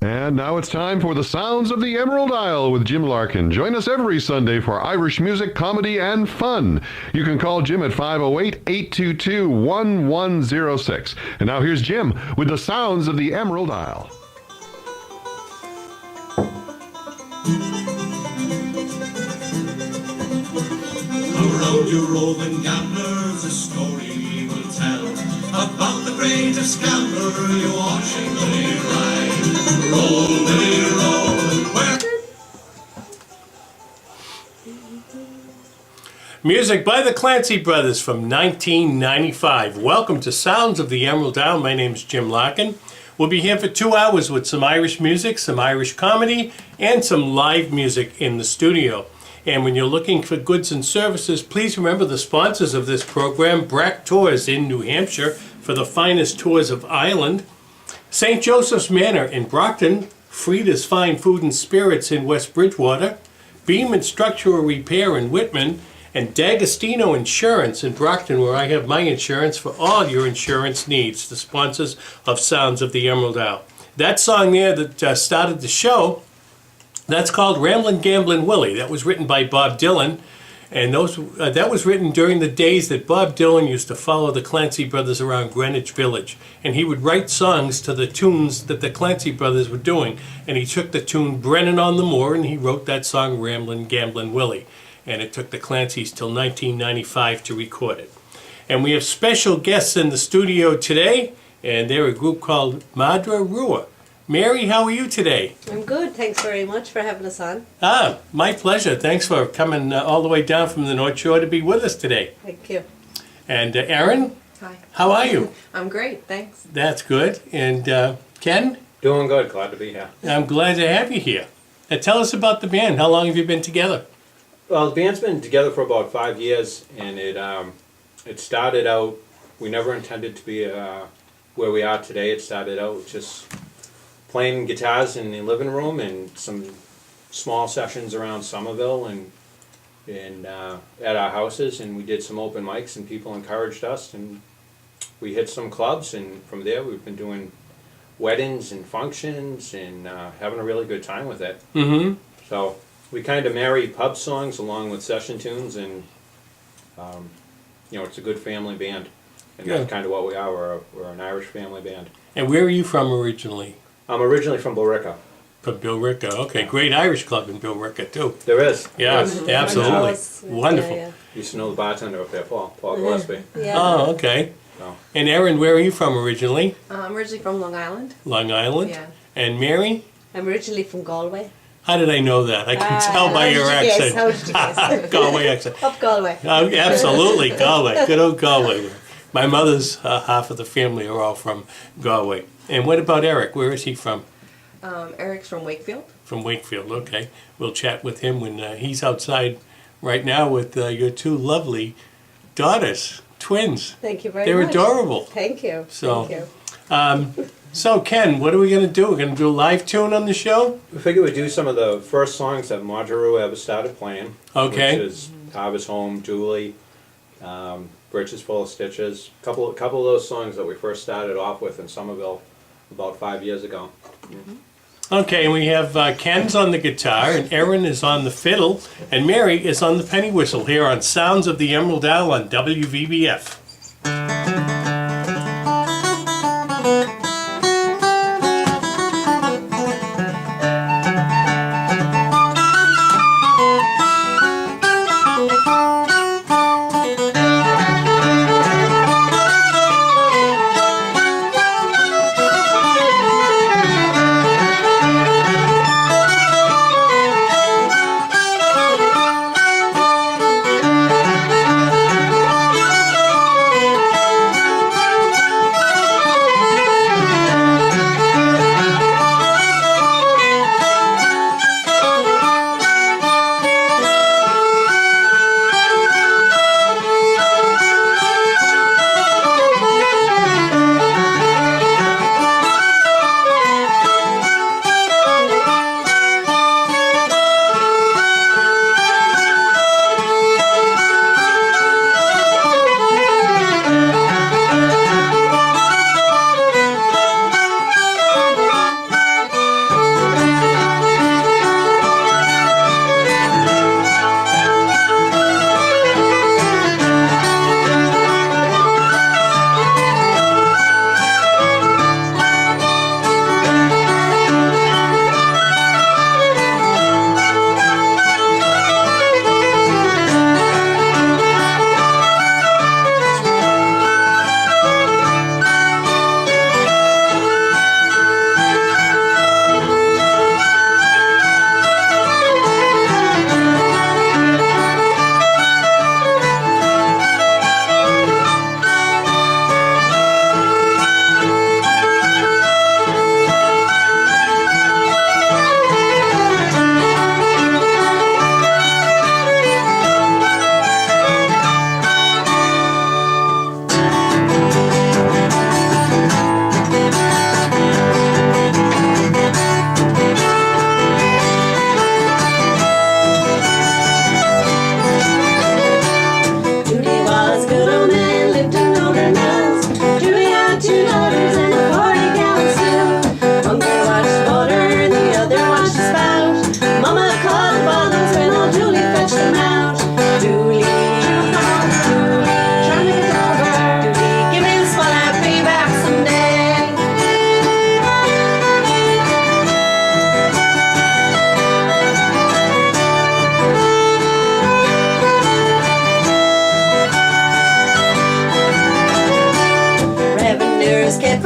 And now it's time for the Sounds of the Emerald Isle with Jim Larkin. Join us every Sunday for Irish music, comedy, and fun. You can call Jim at 508-822-1106. And now here's Jim with the Sounds of the Emerald Isle. Around you roving gamblers, a story we will tell about the greatest gambler you watching the ride. Roll, Billy, roll. Music by the Clancy Brothers from 1995. Welcome to Sounds of the Emerald Isle. My name is Jim Larkin. We'll be here for 2 hours with some Irish music, some Irish comedy, and some live music in the studio. And when you're looking for goods and services, please remember the sponsors of this program: Brack Tours in New Hampshire for the finest tours of Ireland, St. Joseph's Manor in Brockton, Frida's Fine Food and Spirits in West Bridgewater, Beam and Structural Repair in Whitman, and D'Agostino Insurance in Brockton, where I have my insurance for all your insurance needs, the sponsors of Sounds of the Emerald Isle. That song there that started the show, that's called Ramblin' Gamblin' Willie. That was written by Bob Dylan, and that was written during the days that Bob Dylan used to follow the Clancy Brothers around Greenwich Village. And he would write songs to the tunes that the Clancy Brothers were doing. And he took the tune Brennan on the Moor, and he wrote that song Ramblin' Gamblin' Willie. And it took the Clancys till 1995 to record it. And we have special guests in the studio today, and they're a group called Madra Rua. Mary, how are you today? I'm good. Thanks very much for having us on. My pleasure. Thanks for coming all the way down from the North Shore to be with us today. Thank you. And Aaron? Hi. How are you? I'm great, thanks. That's good. And Ken? Doing good. Glad to be here. I'm glad to have you here. Tell us about the band. How long have you been together? Well, the band's been together for about 5 years, and it started out. We never intended to be where we are today. It started out just playing guitars in the living room and some small sessions around Somerville and at our houses, and we did some open mics, and people encouraged us, and we hit some clubs, and from there we've been doing weddings and functions and having a really good time with it. Mm-hmm. So we kind of marry pub songs along with session tunes, and it's a good family band, and that's kind of what we are. We're an Irish family band. And where are you from originally? I'm originally from Billerica. From Billerica. Okay, great Irish club in Billerica too. There is. Yeah, Yes. absolutely. Wonderful. Yeah, Used to know the bartender up there, Paul Gillespie. yeah. Oh, okay. So, And Aaron, where are you from originally? I'm originally from Long Island. Long Island? Yeah. And Mary? I'm originally from Galway. How did I know that? I can tell by your How did you guess? How accent. did you guess? Galway accent. Up Galway. Oh, absolutely, Galway. Good old Galway. My mother's half of the family are all from Galway. And what about Eric? Where is he from? Eric's from Wakefield. From Wakefield, okay. We'll chat with him when he's outside right now with your two lovely daughters, twins. Thank you very They're much. adorable. Thank you. So, Thank you. So, Ken, what are we going to do? We're going to do a live tune on the show? we figured we'd do some of the first songs that Madra Rua ever started playing. Okay. Which is Harvest Home, Julie, Britches Full of Stitches. A couple of those songs that we first started off with in Somerville about 5 years ago. Okay, and we have Ken's on the guitar, and Erin is on the fiddle, and Mary is on the penny whistle here on Sounds of the Emerald Isle on WVBF.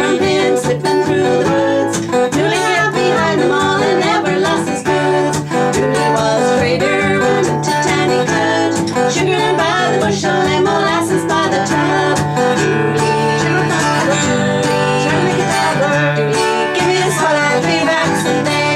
from him, slipping through the woods. Dooley kept behind them all and never lost his goods. Dooley was trader, went to town he could. Sugar by the bushel and molasses by the tub. Dooley, Dooley, give me a swallow, I'll be back someday.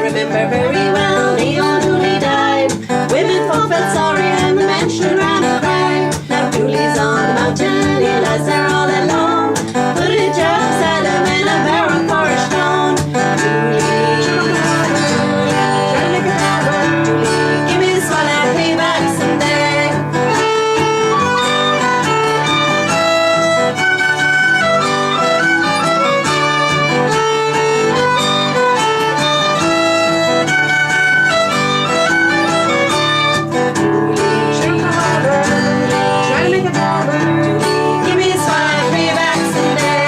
Remember very well the old Dooley died. Women folk felt sorry and the men stood round and cried. Now Dooley's on the mountain, he lies there all alone. Put a jug beside him and a barrel for a stone. Dooley, Dooley, give me the swallow and pay back someday. Give me a swallow and pay back someday.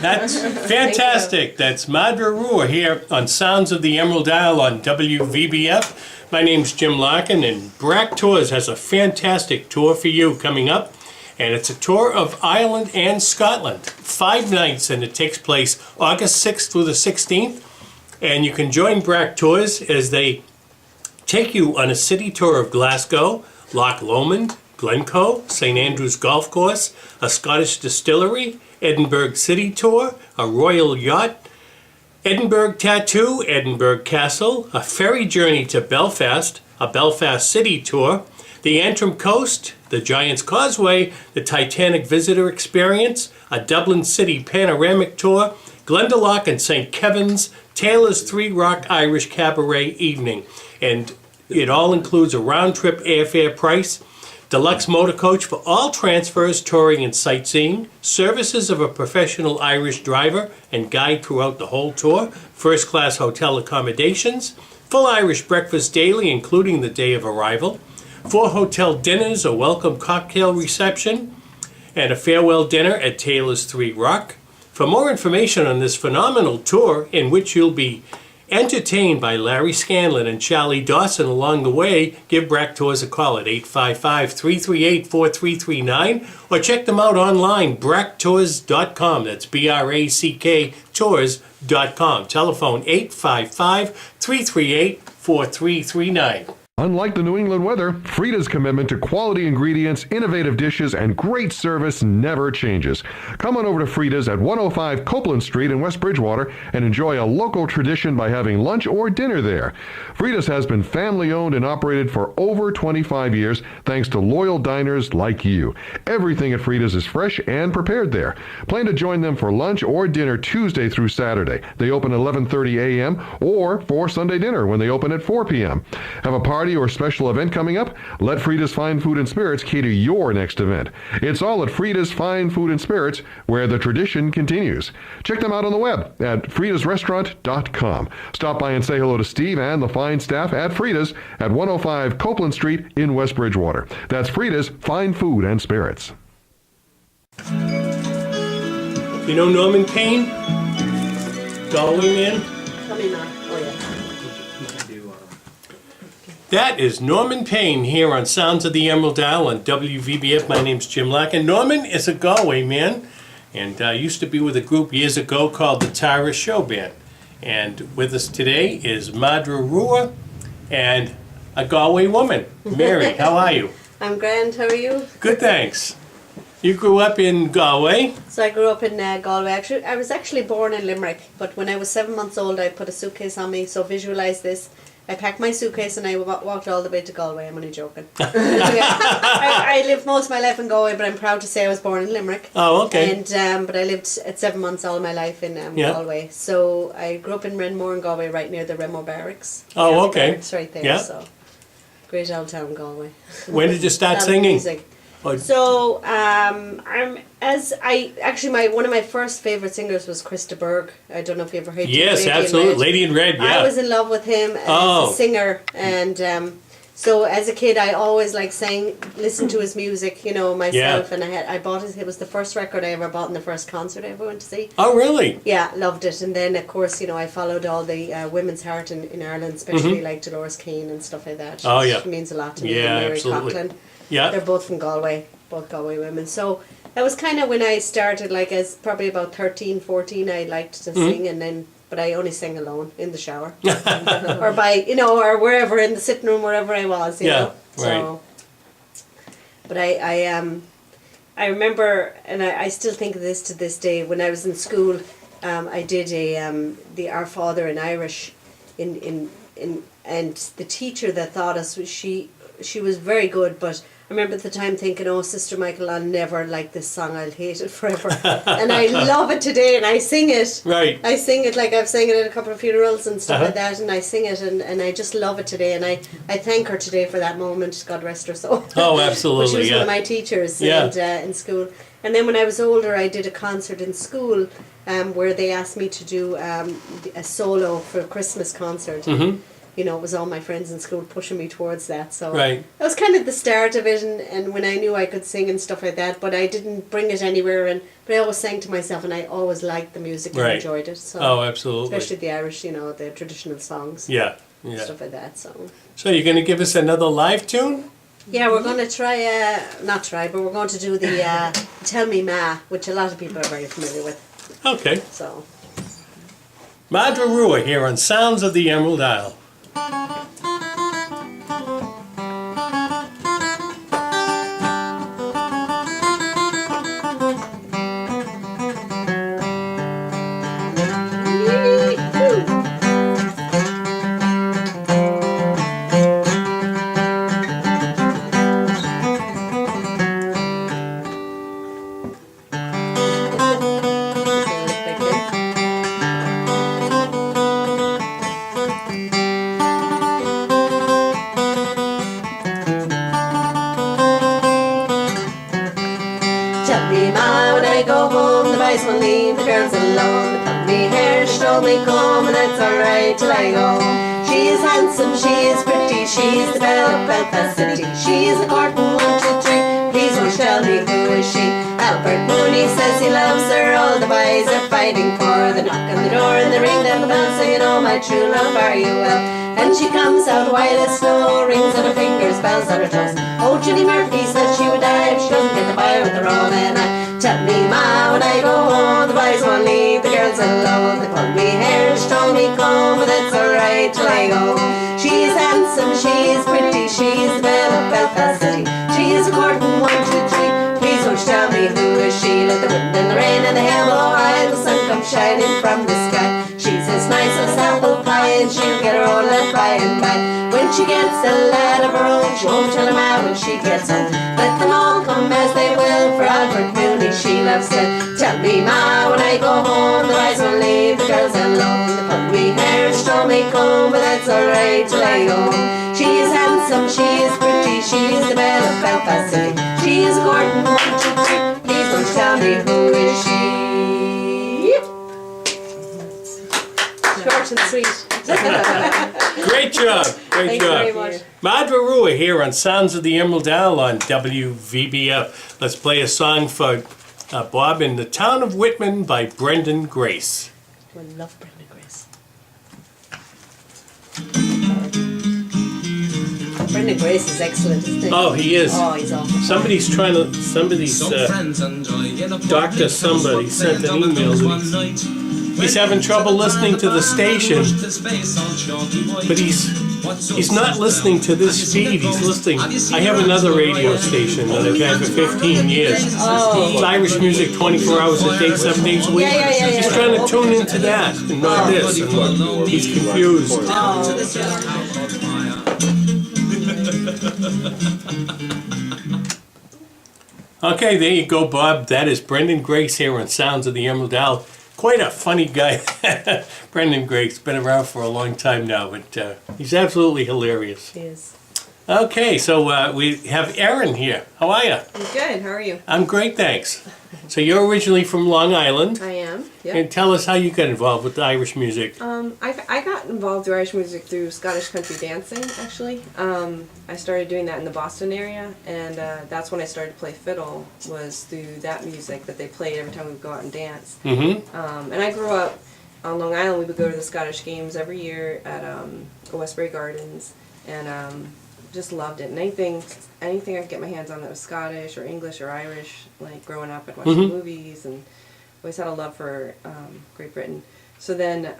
That's fantastic. That's Madra Rua here on Sounds of the Emerald Isle on WVBF. My name's Jim Larkin, and Brack Tours has a fantastic tour for you coming up. And it's a tour of Ireland and Scotland. 5 nights, and it takes place August 6th through the 16th. And you can join Brack Tours as they take you on a city tour of Glasgow, Loch Lomond, Glencoe, St. Andrews Golf Course, a Scottish distillery, Edinburgh City Tour, a royal yacht, Edinburgh Tattoo, Edinburgh Castle, a ferry journey to Belfast, a Belfast City Tour, the Antrim Coast, the Giant's Causeway, the Titanic Visitor Experience, a Dublin City Panoramic Tour, Glendalough and St. Kevin's, Taylor's 3 Rock Irish Cabaret Evening. And It all includes a round-trip airfare price, deluxe motor coach for all transfers, touring, and sightseeing, services of a professional Irish driver and guide throughout the whole tour, first-class hotel accommodations, full Irish breakfast daily, including the day of arrival, 4 hotel dinners, a welcome cocktail reception, and a farewell dinner at Taylor's 3 Rock. For more information on this phenomenal tour, in which you'll be entertained by Larry Scanlon and Charlie Dawson along the way, give Brack Tours a call at 855-338-4339 or check them out online, bracktours.com. That's B-R-A-C-K tours.com. Telephone 855-338-4339. Unlike the New England weather, Frida's commitment to quality ingredients, innovative dishes, and great service never changes. Come on over to Frida's at 105 Copeland Street in West Bridgewater and enjoy a local tradition by having lunch or dinner there. Frida's has been family-owned and operated for over 25 years thanks to loyal diners like you. Everything at Frida's is fresh and prepared there. Plan to join them for lunch or dinner Tuesday through Saturday. They open at 11:30 a.m. or for Sunday dinner when they open at 4 p.m. Have a party or special event coming up? Let Frida's Fine Food and Spirits cater your next event. It's all at Frida's Fine Food and Spirits, where the tradition continues. Check them out on the web at fridasrestaurant.com. Stop by and say hello to Steve and the fine staff at Frida's at 105 Copeland Street in West Bridgewater. That's Frida's Fine Food and Spirits. You know Norman Payne? Galway man? Tell me now. Oh, yeah. That is Norman Payne here on Sounds of the Emerald Isle on WVBF. My name's Jim Larkin. Norman is a Galway man and used to be with a group years ago called the Tara Show Band. And with us today is Madra Rua and a Galway woman. Mary, how are you? I'm grand. How are you? Good, thanks. You grew up in Galway. So I grew up in Galway. Actually, I was actually born in Limerick, but when I was 7 months old, I put a suitcase on me. So visualize this. I packed my suitcase and I walked all the way to Galway. I'm only joking. I lived most of my life in Galway, but I'm proud to say I was born in Limerick. Oh, okay. And but I lived at 7 months all my life in Galway. So I grew up in Renmore in Galway, right near the Remo Barracks. Oh, okay. Barracks right there. Yeah. So great old town, Galway. When did you start Lot of singing? music. Oh, So one of my first favorite singers was Krista Berg. I don't know if you ever heard. yes, Lady in absolutely. Red. Lady in Red, yeah. I was in love with him as Oh. a singer, and so as a kid, I always listened to his music, myself. Yeah. And I bought it. It was the first record I ever bought and the first concert I ever went to see. Oh, really? Yeah, loved it. And then, of course, I followed all the women's heart in Ireland, especially like Dolores Keane and stuff like that. Oh, yeah. She means a lot to me. Yeah, and Mary absolutely. Coughlin. Yeah. They're both from Galway, both Galway women. So that was kind of when I started, as probably about 13, 14, I liked to Mm-hmm. sing, but I only sang alone in the shower. Or or wherever, in the sitting room, wherever I was, you Yeah, know. So, but I remember, and I still think of this to this day, when I was in school, I did the Our Father in Irish, and the teacher that taught us, she was very good, but I remember at the time thinking, oh, Sister Michael, I'll never like this song, I'll hate it forever. And I love it today, and I sing it. Right. I sing it, I've sang it at a couple of funerals and stuff Uh-huh. like that, and I sing it, and I just love it today, and I thank her today for that moment, God rest her soul. Oh, But she absolutely, was yeah. one of my teachers Yeah. and, in school. And then when I was older, I did a concert in school where they asked me to do a solo for a Christmas concert. Mm-hmm. It was all my friends in school pushing me towards that. So Right. that was kind of the start of it, and when I knew I could sing and stuff like that, but I didn't bring it anywhere. But I always sang to myself, and I always liked the music and Right. enjoyed it. So Oh, absolutely. especially the Irish, the traditional songs, Yeah, and yeah. stuff like that. So So you're going to give us another live tune? yeah, we're going to try, not try, but we're going to do the Tell Me Ma, which a lot of people are very familiar with. Okay. So. Madra Rua here on Sounds of the Emerald Isle. Tell me, Ma, when I go home, the boys won't leave the girls alone. They cut me hair, stole me comb, and that's alright till I go home. She is handsome, she is pretty, she's the belle of Belfast City. She is a courting 1, 2, 3, please won't tell me who is she. Albert Mooney says he loves her, all the boys are fighting for the knock on the door and the ring down the bell, saying, oh my true love, are you well? And she comes out white as snow, rings on her fingers, bells on her toes. Oh, Ginny Murphy said she would die if she doesn't get the boy with the Roman eye. Tell me, Ma, when I go home, the boys won't leave the girls alone. They pulled me hair, stole me comb, but that's alright till I go home. She is handsome, she is pretty, she is the belle of Belfast City. She is a courting 1, 2, 3, please don't tell me who is she. Let the wind and the rain and the hail blow high, the sun comes shining from the sky. She's as nice as apple pie, and she'll get her own lad by and by. When she gets a lad of her own, she won't tell him out when she gets home. Let them all come as they will, for Albert Mooney she loves still. Tell me, Ma, when I go home, the boys won't leave the girls alone. They put me hair, stole me comb, but that's alright till I go home. She is handsome, she is pretty, she is the belle of Belfast City. She is a courting 1, 2, 3, please don't tell me who is she. Short and sweet. Great job. Great Thank you job. very much. Madra Rua here on Sounds of the Emerald Isle on WVBF. Let's play a song for Bob in the Town of Whitman by Brendan Grace. I love Brenda Grace. Brenda Grace is excellent, isn't he? Oh, he is. Oh, he's awesome. Somebody's Dr. Somebody sent an email that he's having trouble listening to the station, but he's not listening to this feed. He's listening. I have another radio station that I've had for 15 years. Oh. It's Irish music 24 hours a day, 7 days a week. Yeah. He's trying to tune into that and not this. And he's confused. Okay, there you go, Bob. That is Brendan Grace here on Sounds of the Emerald Isle. Quite a funny guy. Brendan Grace, been around for a long time now, but he's absolutely hilarious. He is. Okay, so we have Erin here. How are you? I'm good. How are you? I'm great, thanks. So you're originally from Long Island. I am. Yep. And tell us how you got involved with the Irish music. I got involved with Irish music through Scottish country dancing, actually. I started doing that in the Boston area, and that's when I started to play fiddle, was through that music that they played every time we would go out and dance. Mm-hmm. And I grew up on Long Island. We would go to the Scottish games every year at Westbury Gardens, and just loved it. And anything I could get my hands on that was Scottish or English or Irish, like growing up, I'd watch the movies and always had a love for Great Britain. So then,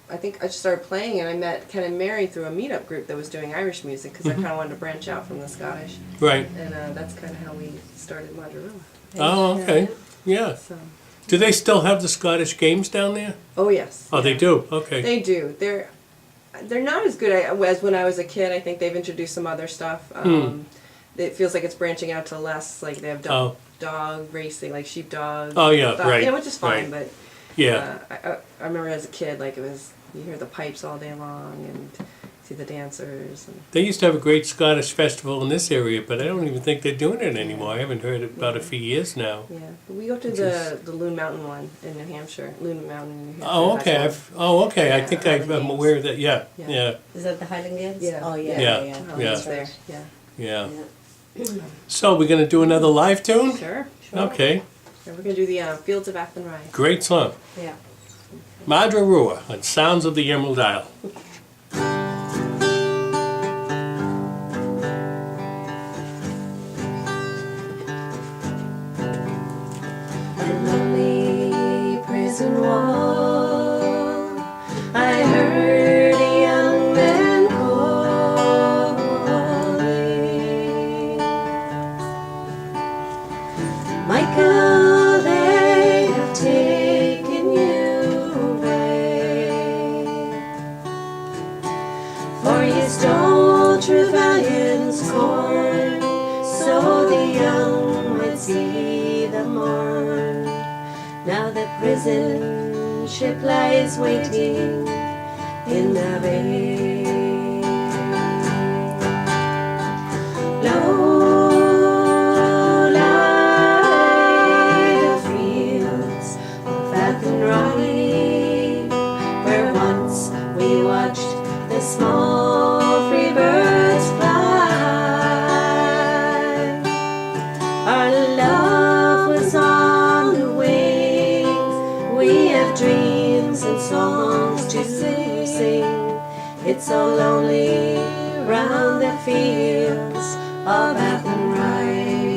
I think I just started playing, and I met Ken and Mary through a meetup group that was doing Irish music, because I kind of wanted to branch out from the Scottish. Right. And that's kind of how we started Madra Rua. Oh, okay. Yeah. So. Do they still have the Scottish games down there? Oh yes. Oh, they do? Okay. They do. They're not as good as when I was a kid. I think they've introduced some other stuff. It feels like it's branching out to less, like they have dog racing, like sheepdog. Oh, yeah, stuff, right, You know, which is fine, right. but Yeah. I remember as a kid, like you hear the pipes all day long and see the dancers. And They used to have a great Scottish festival in this area, but I don't even think they're doing it anymore. I haven't heard it about a few years now. yeah, but we go to the Loon Mountain one in New Hampshire. Loon Mountain in New Hampshire. Oh, that's okay. one. I Yeah, think Highland I'm Games. aware of that. Yeah. Yeah. Yeah. Is that the Highland Games? Yeah. Oh, yeah. Yeah. Yeah. Oh, Yeah. it's there. Yeah. Yeah. Yeah. So we're going to do another live tune? Sure. Okay. Yeah, we're gonna do the Fields of Athenry. Great song. Yeah. Madra Rua on Sounds of the Emerald Isle. A lonely prison wall, I heard a young man calling. Michael, they have taken you away, for you stole Trevelyan's corn, so the young might see the morn. Now the prison ship lies waiting in the bay. Lo, It's so lonely round the fields of Athenry.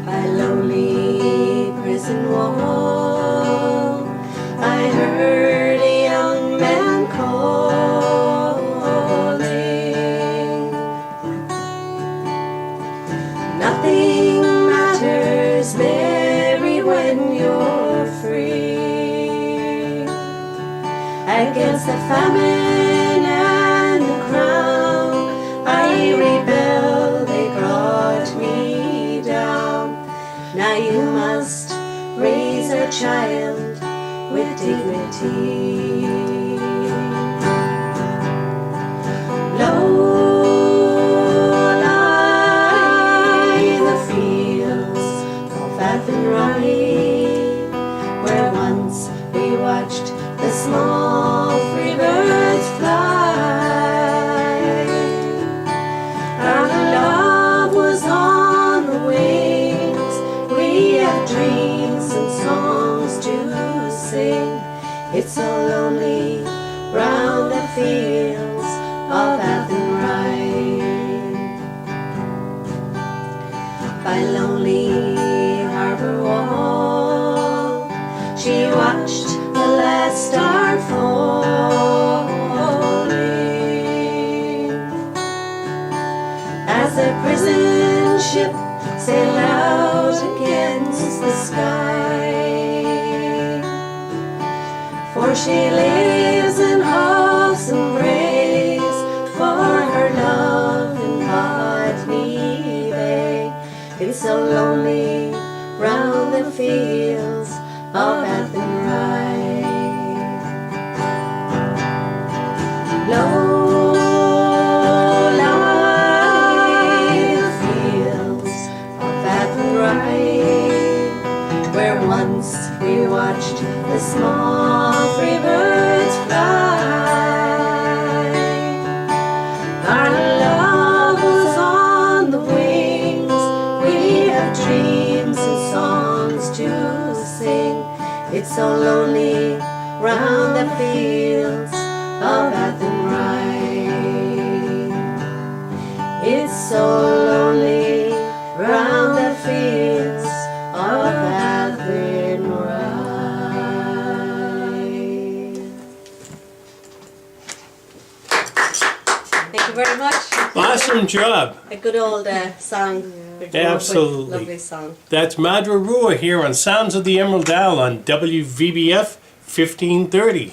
By lonely prison wall, I heard a young man calling. Nothing matters, Mary, when you're free. Against the famine and the crown, I rebelled, they brought me down. Now you must raise a child with dignity. Low lie the fields of Athenry, where once we watched the small free birds fly. Our love was on the wings, we have dreams and songs to sing. It's so lonely round the fields of Athenry. By lonely harbor wall, she watched the last star falling. As the prison ship sailed out against the sky, for she lives in hopes and prays for her love in Botany Bay. It's so lonely round the fields of Athenry. Low lie the fields of Athenry, where once we watched the small free birds fly. Our love was on the wings, we have dreams and songs to sing. It's so lonely round the fields of Athenry. It's so lonely round the fields of Athenry. Thank you very much. Awesome job. A good old song. We grew up with. Absolutely. Lovely song. That's Madra Rua here on Sounds of the Emerald Isle on WVBF 1530.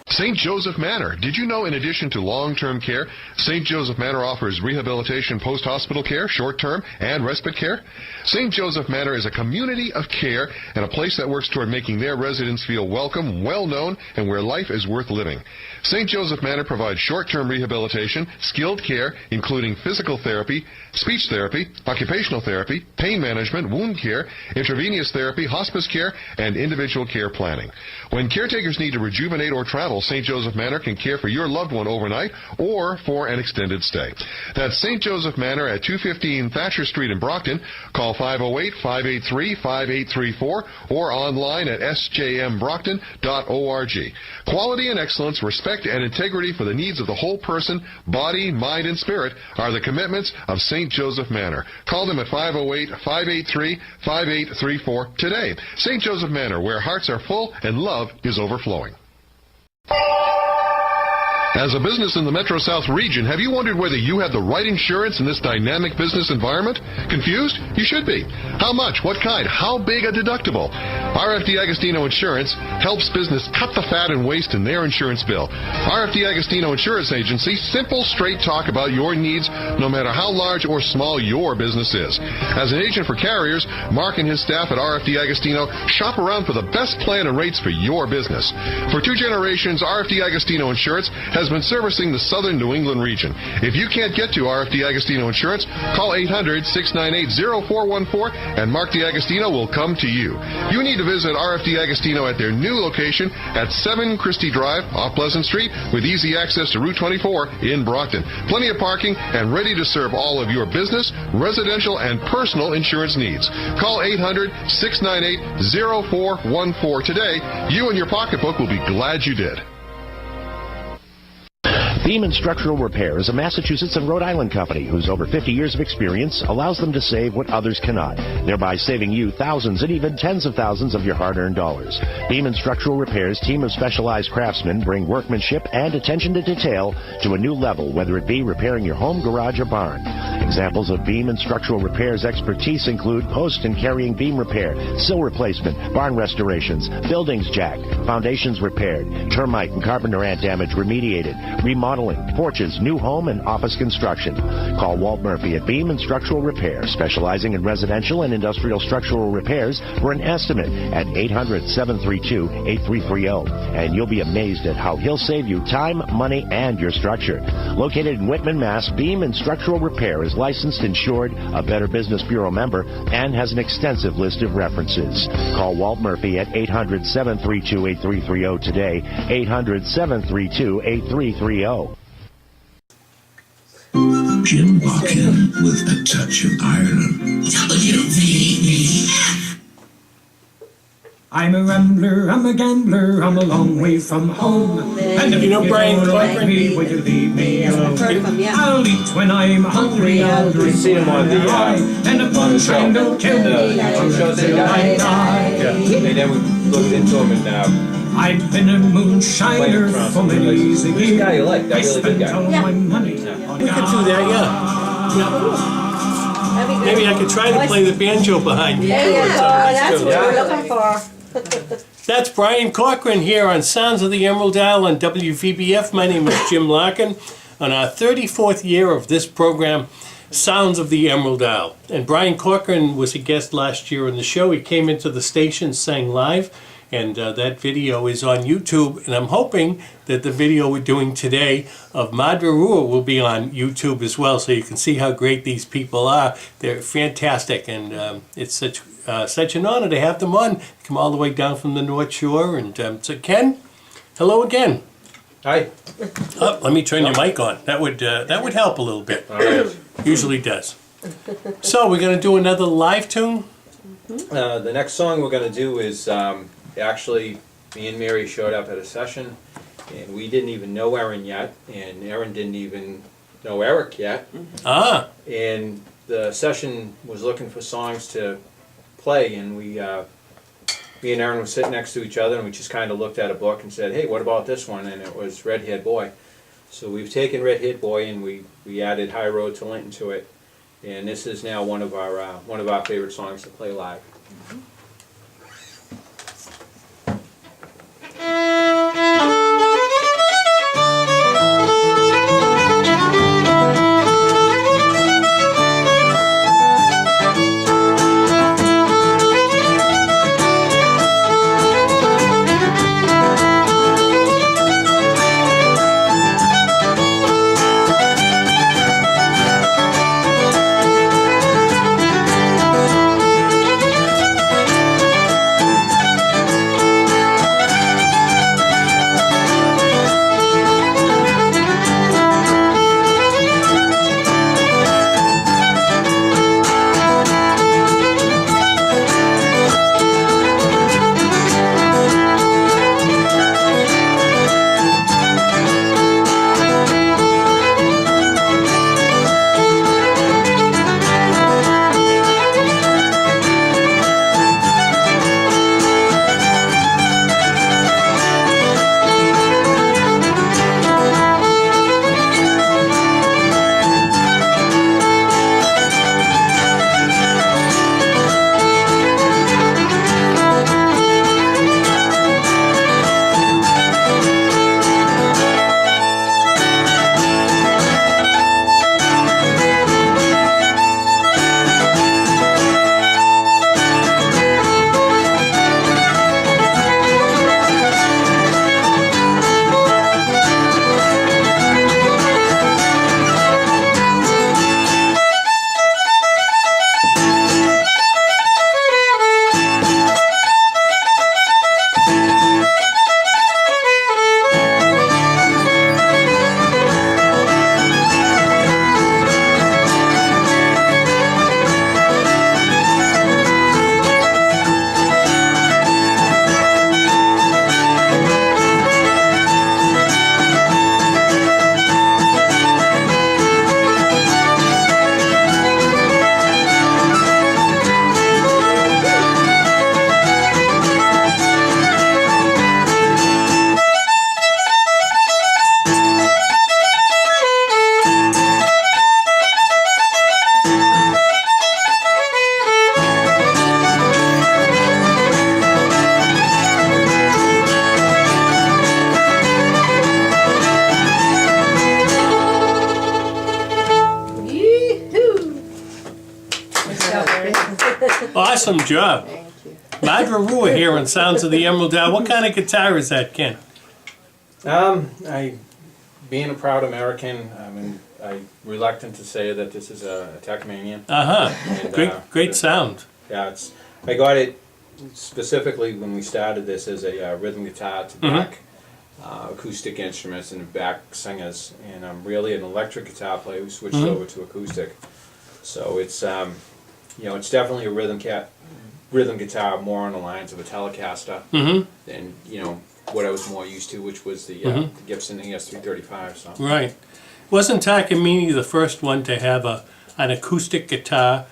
St. Joseph Manor. Did you know in addition to long-term care, St. Joseph Manor offers rehabilitation, post-hospital care, short-term, and respite care? St. Joseph Manor is a community of care and a place that works toward making their residents feel welcome, well-known, and where life is worth living. St. Joseph Manor provides short-term rehabilitation, skilled care, including physical therapy, speech therapy, occupational therapy, pain management, wound care, intravenous therapy, hospice care, and individual care planning. When caretakers need to rejuvenate or travel, St. Joseph Manor can care for your loved one overnight or for an extended stay. That's St. Joseph Manor at 215 Thatcher Street in Brockton. Call 508-583-5834 or online at sjmbrockton.org. Quality and excellence, respect and integrity for the needs of the whole person, body, mind, and spirit are the commitments of St. Joseph Manor. Call them at 508-583-5834 today. St. Joseph Manor, where hearts are full and love is overflowing. As a business in the Metro South region, have you wondered whether you have the right insurance in this dynamic business environment? Confused? You should be. How much? What kind? How big a deductible? RFD Agostino Insurance helps business cut the fat and waste in their insurance bill. RFD Agostino Insurance Agency, simple, straight talk about your needs, no matter how large or small your business is. As an agent for carriers, Mark and his staff at RFD Agostino shop around for the best plan and rates for your business. For 2 generations, RFD Agostino Insurance has been servicing the southern New England region. If you can't get to RFD Agostino Insurance, call 800-698-0414 and Mark DiAgostino will come to you. You need to visit RFD Agostino at their new location at 7 Christie Drive off Pleasant Street with easy access to Route 24 in Brockton. Plenty of parking and ready to serve all of your business, residential, and personal insurance needs. Call 800-698-0414 today. You and your pocketbook will be glad you did. Beam Structural Repair is a Massachusetts and Rhode Island company whose over 50 years of experience allows them to save what others cannot, thereby saving you thousands and even tens of thousands of your hard-earned dollars. Beam Structural Repair's team of specialized craftsmen bring workmanship and attention to detail to a new level, whether it be repairing your home, garage, or barn. Examples of Beam Structural Repair's expertise include post and carrying beam repair, sill replacement, barn restorations, buildings jacked, foundations repaired, termite and carpenter ant damage remediated, remodeling, porches, new home, and office construction. Call Walt Murphy at Beam Structural Repair, specializing in residential and industrial structural repairs, for an estimate at 800-732-8330. And you'll be amazed at how he'll save you time, money, and your structure. Located in Whitman, Mass., Beam Structural Repair is licensed, insured, a Better Business Bureau member, and has an extensive list of references. Call Walt Murphy at 800-732-8330 today, 800-732-8330. Jim Larkin with a touch of Ireland. WVBF. I'm a rambler, I'm a gambler, I'm a long way from home. And if You know Brian don't like Corcoran? me, will you leave me alone? I've heard of him, yeah. I'll eat when I'm hungry, I'll drink seen him on the, when I'm high, and if moonshine don't kill me, shows they got. I die. And then we looked into him and I've been a moonshiner for many years. who's the guy you like? That I really good spent all guy. my money. We could do that, yeah. That'd be good. Maybe I could try to play the banjo behind you. There you go. That's what Yeah. we're looking for. That's Brian Corcoran here on Sounds of the Emerald Isle on WVBF. My name is Jim Larkin. On our 34th year of this program, Sounds of the Emerald Isle. And Brian Corcoran was a guest last year on the show. He came into the station, sang live, and that video is on YouTube. And I'm hoping that the video we're doing today of Madra Rua will be on YouTube as well, so you can see how great these people are. They're fantastic, and it's such an honor to have them on. Come all the way down from the North Shore. And so Ken, hello again. Hi. Oh, let me turn your mic on. That would help a little bit. All right. Usually does. So we're going to do another live tune. The next song we're going to do is actually me and Mary showed up at a session, and we didn't even know Erin yet, and Erin didn't even know Eric yet. Ah, And the session was looking for songs to play, and me and Erin were sitting next to each other, and we just kind of looked at a book and said, hey, what about this one? And it was Redhead Boy. So we've taken Redhead Boy and we added High Road to Linton to it, and this is now one of our favorite songs to play live. Awesome job. Thank you. Madra Rua here on Sounds of the Emerald Isle. What kind of guitar is that, Ken? Being a proud American, I'm reluctant to say that this is a Techmanian. Uh-huh. Great sound. Yeah, I got it specifically when we started this as a rhythm guitar to back acoustic instruments and back singers, and I'm really an electric guitar player who switched over to acoustic. So it's it's definitely a rhythm guitar more on the lines of a Telecaster than what I was more used to, which was the Gibson ES335. So Right. Wasn't Takamine the first one to have an acoustic guitar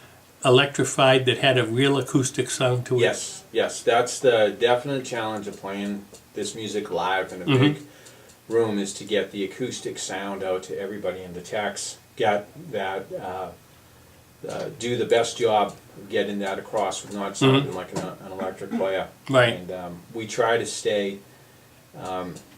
electrified that had a real acoustic sound to it? Yes, that's the definite challenge of playing this music live in a big room, is to get the acoustic sound out to everybody in the techs, get that, do the best job of getting that across with not sounding like an electric player. Right. And we try to stay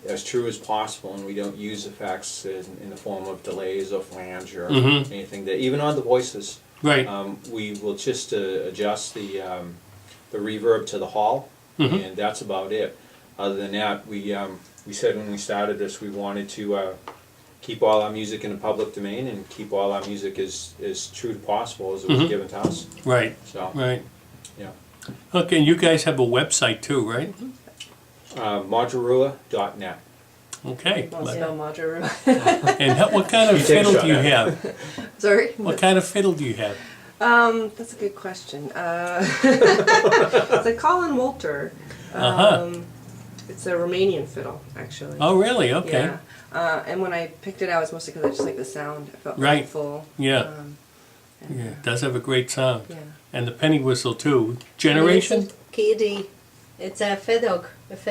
as true as possible, and we don't use effects in the form of delays or flange or anything that, even on the voices. Right. We will just adjust the reverb to the hall, and that's about it. Other than that, we said when we started this we wanted to keep all our music in the public domain and keep all our music as true as possible as it was given to us. Right. So, Right. yeah. Okay, and you guys have a website too, right? Madrarua.net. Okay. I'll spell Madra Rua. And what kind of You take a fiddle shot do you at it. have? Sorry? What kind of fiddle do you have? That's a good question. It's a Colin Wolter. It's a Romanian fiddle, actually. Oh, really? Okay. Yeah. And when I picked it out, it's mostly because I just like the sound. It felt really Right. full. Yeah. And, Yeah, it does have a great sound. yeah. And the penny whistle too. Generation? KD. It's a fedog. Oh, That's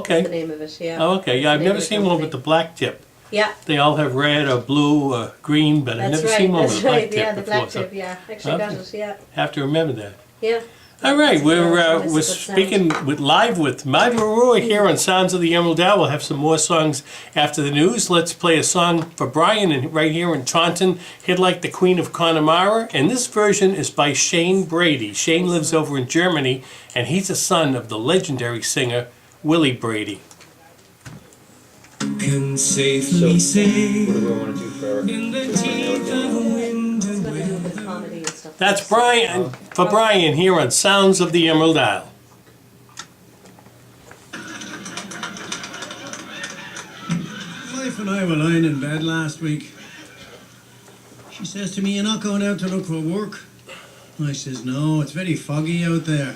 the okay. name of it, yeah. Oh, okay. Yeah, I've Name never of the seen one company. with the black tip. Yeah, They all have red or blue or green, but I've that's never right. seen one That's with a black right. tip Yeah, the before. black so tip. Yeah, actually got Okay. it. Yeah, have to remember that. yeah. All right, That's a we're good we're sound. speaking live with Madra Rua here on Sounds of the Emerald Isle. We'll have some more songs after the news. Let's play a song for Brian and right here in Taunton. He'd like the Queen of Connemara, and this version is by Shane Brady. Shane lives over in Germany, and he's a son of the legendary singer Willie Brady. Can So, safely say what do we want to do for in the teeth of wind It's and got to do weather. with comedy and stuff. That's Brian for Brian here on Sounds of the Emerald Isle. Wife and I were lying in bed last week. She says to me, "You're not going out to look for work?" I says, "No, it's very foggy out there."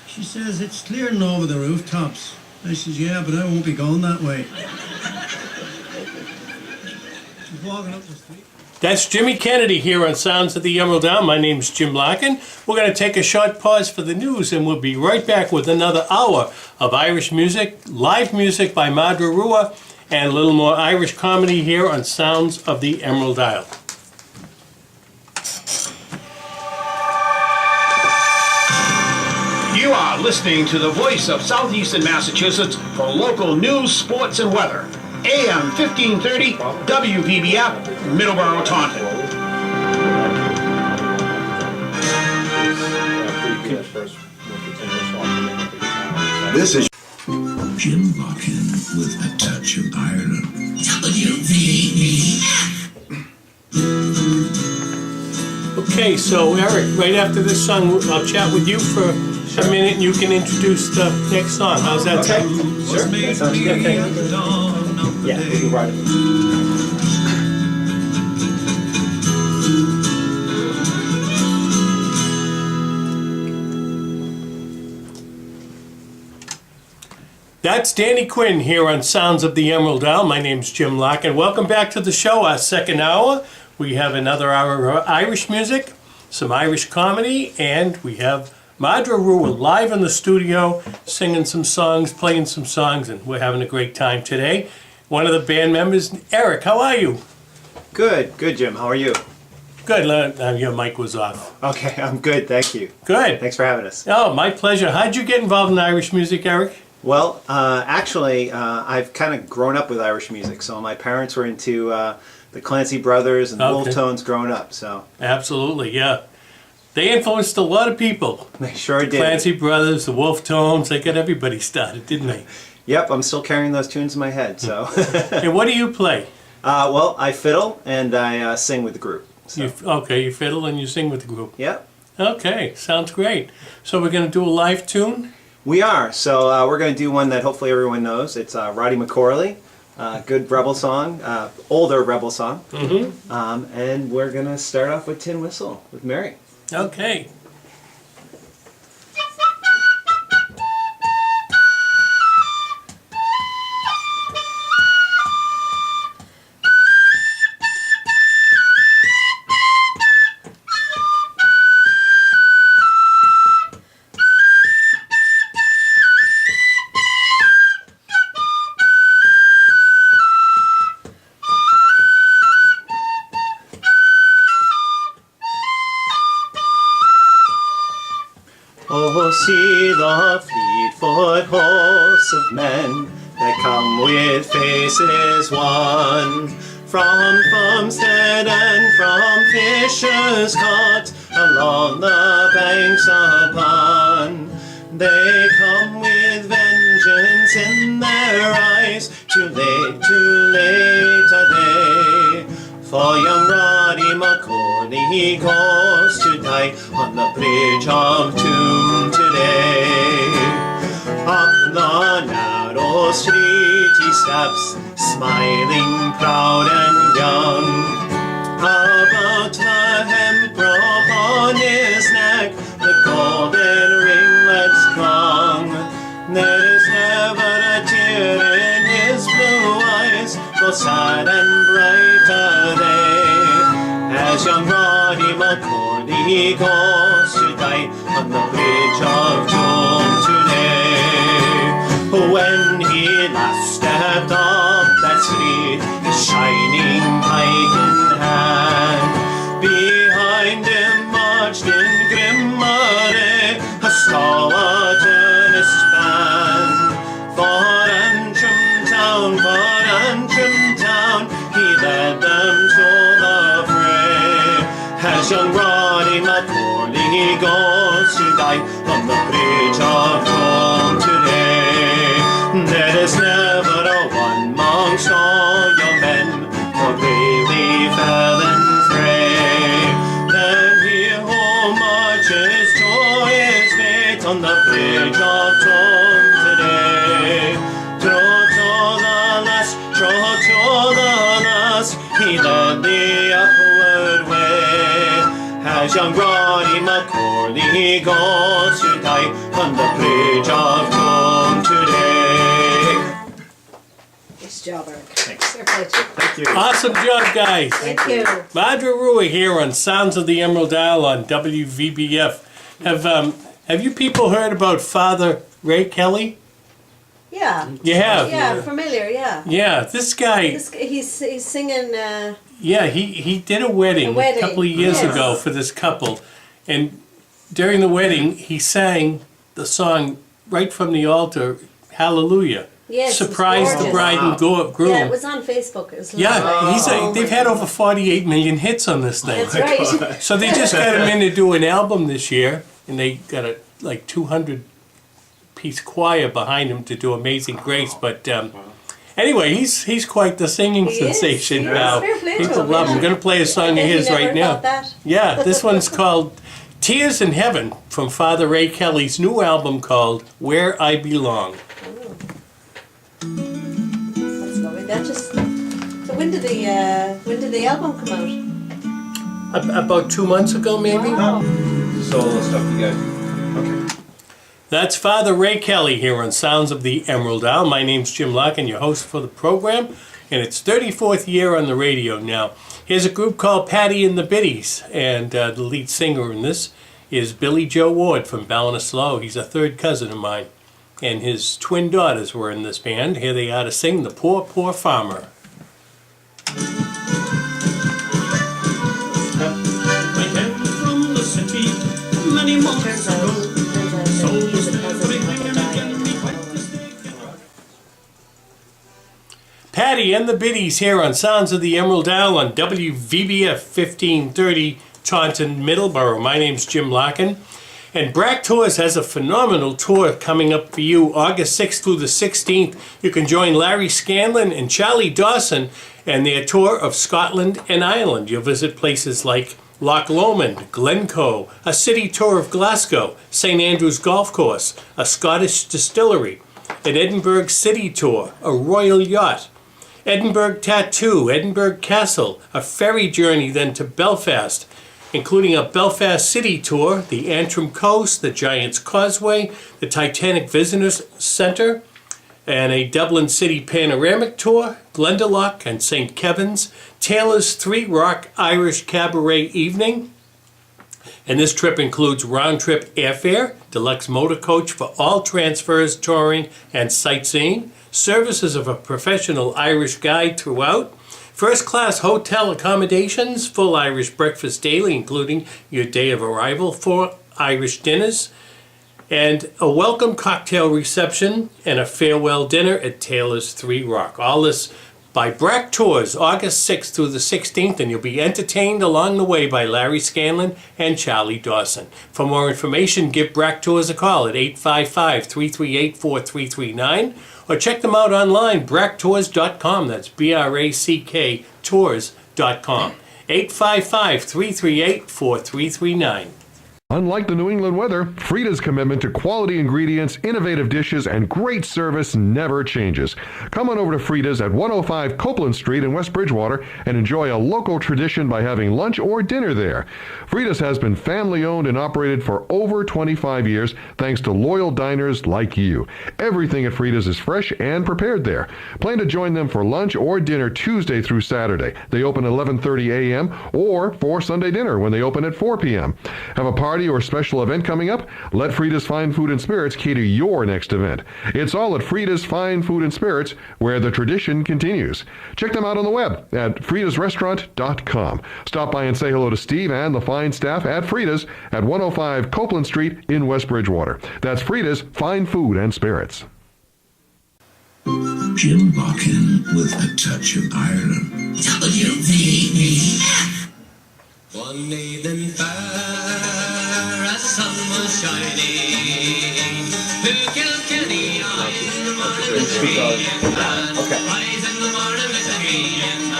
She says, "It's clearing over the rooftops." I says, "Yeah, but I won't be going that way." She's walking up the street. That's Jimmy Kennedy here on Sounds of the Emerald Isle. My name's Jim Larkin. We're going to take a short pause for the news, and we'll be right back with another hour of Irish music, live music by Madra Rua, and a little more Irish comedy here on Sounds of the Emerald Isle. You are listening to the voice of Southeastern Massachusetts for local news, sports, and weather. AM 1530, WVBF, Middleborough, Taunton. This is Jim Larkin with a touch of Ireland. WVBF. Okay, so Eric, right after this song, I'll chat with you for a minute, and you can introduce the next song. How's that sound? Sure, that sounds good. Thank you. Yeah, we can ride it. That's Danny Quinn here on Sounds of the Emerald Isle. My name's Jim Larkin. Welcome back to the show, our second hour. We have another hour of Irish music, some Irish comedy, and we have Madra Rua live in the studio, singing some songs, playing some songs, and we're having a great time today. One of the band members, Eric, how are you? Good, Jim. How are you? Good. Your mic was off. Okay, I'm good, thank you. Good. Thanks for having us. Oh, my pleasure. How'd you get involved in Irish music, Eric? Well, actually, I've kind of grown up with Irish music. So my parents were into the Clancy Brothers and the Okay. Wolf Tones growing up. So Absolutely, yeah. They influenced a lot of people. They sure did. Clancy Brothers, the Wolf Tones, they got everybody started, didn't they? Yep, I'm still carrying those tunes in my head. So. And what do you play? Well, I fiddle and I sing with the group. So. You fiddle and you sing with the group. Yep. Okay, sounds great. So we're going to do a live tune? We are. So we're going to do one that hopefully everyone knows. It's Roddy McCorley, good Rebel song, older Rebel song. Mm-hmm. And we're going to start off with Tin Whistle with Mary. Okay. Oh, see the fleet-foot hosts of men that come with faces wan, from Farmstead and from Fisher's Cot, along the banks upon. They come with vengeance in their eyes, too late are they. For young Roddy McCorley goes to die on the bridge of Doom today. Up the narrow street he steps, smiling, proud and young. About the hemp rope on his neck, the golden ringlets clung. There's never a tear in his blue eyes, so sad and bright are they, as young Roddy McCorley goes to die on the bridge of Doom today. When he last stepped up that street, his shining pike in hand, behind him marched in grim array a stalwart earnest band. For Antrim town, he led them to the fray, as young Roddy McCorley goes to die on the bridge of Doom today. There is never a one amongst all young men more bravely fell and fray than he who marches to his fate on the bridge of Doom today. True to the last, he led the upward way, as young Roddy McCorley goes to die on the bridge of Doom today. Nice job, Eric. Thanks. Thank you. Awesome job, guys. Thank you. Madra Rua here on Sounds of the Emerald Isle on WVBF. Have you people heard about Father Ray Kelly? Yeah. You have? Yeah, familiar, yeah. Yeah, this guy... He's singing... Yeah, he did a wedding a couple of years ago for this couple. And during the wedding, he sang the song right from the altar, Hallelujah. Yes, Surprised the bride and groom. Yeah, it was on Facebook. It was They've had over 48 million hits on this thing. That's right. So they just got him in to do an album this year, and they got a 200-piece choir behind him to do Amazing Grace. But anyway, he's quite the singing sensation now. People love him. I'm going to play a song of his right now. Yeah, this one's called Tears in Heaven from Father Ray Kelly's new album called Where I Belong. That's lovely. So when did the album come out? About 2 months ago, maybe. Wow. Solo stuff you guys. Okay. That's Father Ray Kelly here on Sounds of the Emerald Isle. My name's Jim Larkin, your host for the program, and it's 34th year on the radio now. Here's a group called Patty and the Biddies, and the lead singer in this is Billy Joe Ward from Ballinasloe. He's a third cousin of mine, and his twin daughters were in this band. Here they are to sing The Poor, Poor Farmer. I came from the city many months ago. Patty and the Biddies here on Sounds of the Emerald Isle on WVBF 1530 Taunton, Middleborough. My name's Jim Larkin. And Brack Tours has a phenomenal tour coming up for you August 6th through the 16th. You can join Larry Scanlon and Charlie Dawson and their tour of Scotland and Ireland. You'll visit places like Loch Lomond, Glencoe, a city tour of Glasgow, St. Andrews Golf Course, a Scottish distillery, an Edinburgh city tour, a royal yacht, Edinburgh Tattoo, Edinburgh Castle, a ferry journey then to Belfast, including a Belfast city tour, the Antrim Coast, the Giant's Causeway, the Titanic Visitors Centre, and a Dublin City panoramic tour, Glendalough and St. Kevin's, Taylor's Three Rock Irish Cabaret Evening. And this trip includes round-trip airfare, deluxe motor coach for all transfers, touring, and sightseeing, services of a professional Irish guide throughout, first-class hotel accommodations, full Irish breakfast daily, including your day of arrival, 4 Irish dinners, and a welcome cocktail reception and a farewell dinner at Taylor's Three Rock. All this by Brack Tours, August 6th through the 16th, and you'll be entertained along the way by Larry Scanlon and Charlie Dawson. For more information, give Brack Tours a call at 855-338-4339, or check them out online, bracktours.com. That's BRACK tours.com. 855-338-4339. Unlike the New England weather, Frida's commitment to quality ingredients, innovative dishes, and great service never changes. Come on over to Frida's at 105 Copeland Street in West Bridgewater and enjoy a local tradition by having lunch or dinner there. Frida's has been family-owned and operated for over 25 years thanks to loyal diners like you. Everything at Frida's is fresh and prepared there. Plan to join them for lunch or dinner Tuesday through Saturday. They open at 11:30 a.m. or for Sunday dinner when they open at 4 p.m. Have a party or special event coming up? Let Frida's Fine Food and Spirits cater your next event. It's all at Frida's Fine Food and Spirits, where the tradition continues. Check them out on the web at fridasrestaurant.com. Stop by and say hello to Steve and the fine staff at Frida's at 105 Copeland Street in West Bridgewater. That's Frida's Fine Food and Spirits. Jim Larkin with a touch of Ireland. WVBF. One evening fair, as sun was shining, who killed Kenny on in the morning with the green man, rise in the morning with the green man.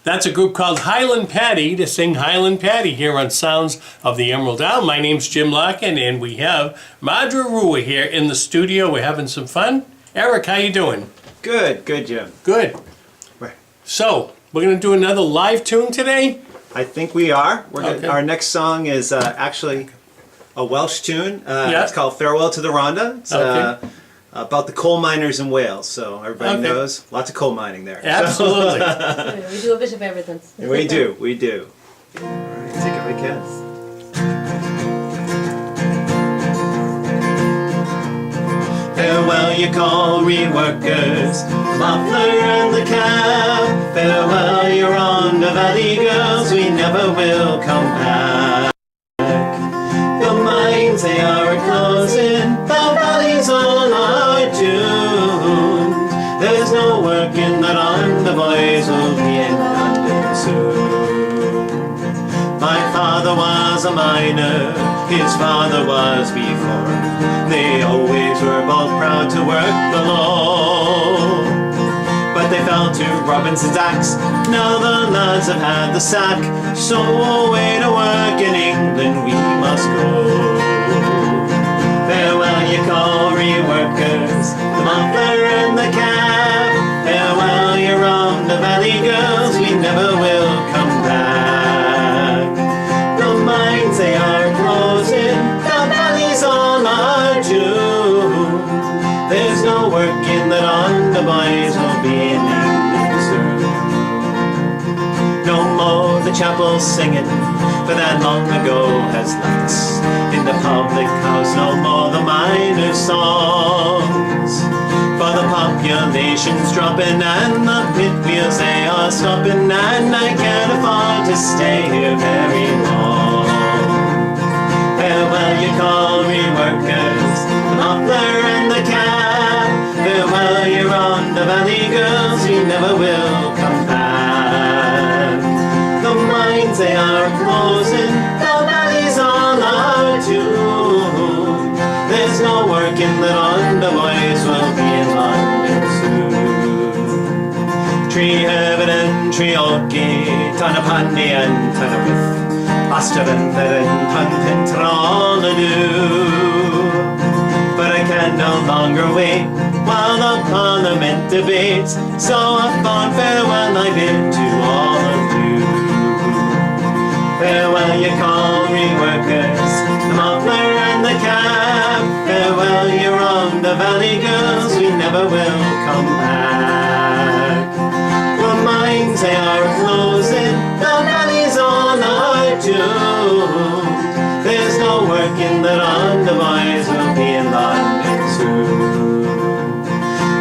That's a group called Highland Patty to sing Highland Patty here on Sounds of the Emerald Isle. My name's Jim Larkin, and we have Madra Rua here in the studio. We're having some fun. Eric, how you doing? Good, Jim. Good. So, we're going to do another live tune today? I think we are. Okay. Our next song is actually a Welsh tune. It's called Farewell to the Rhondda. It's about the coal miners in Wales, so everybody knows. Lots of coal mining there. Absolutely. We do a bit of everything. We do. All right, take it away, kids. Farewell, you coal reworkers, muffler and the cab. Farewell, you Rhondda Valley girls, we never will come back. The mines, they are closing, the valleys all are doomed. There's no work in the Rhondda, boys will be in London soon. My father was a miner, his father was before. They always were both proud to work below. But they fell to Robinson's axe, now the lads have had the sack. So away to work in England we must go. Farewell, you coal reworkers, the muffler and the cab. Farewell, you Rhondda Valley girls, we never will come back. The mines, they are closing, the valleys all are doomed. There's no work in the Rhondda, boys will be in England soon. No more the chapel singing, for that long ago has left us. In the public house, no more the miners' songs. For the population's dropping and the pit wheels they are stopping, and I can't afford to stay here very long. Farewell, you coal reworkers, the muffler and the cab. Farewell, you Rhondda Valley girls, never will come back. The mines they are closing, the valleys all are doomed. There's no work in the London, the boys will be in London soon. Tree heaven and tree oaky, Tonapandi and Tonapith, Osterventer and Punpentrolladoo. But I can no longer wait while the Parliament debates, so a fond farewell I bid to all of you. Farewell, you colliery workers, the muffler and the cap. Farewell, you Rhondda Valley girls, we never will come back. The mines they are closing, the valleys all are doomed. There's no work in the Rhondda, boys will be in London soon.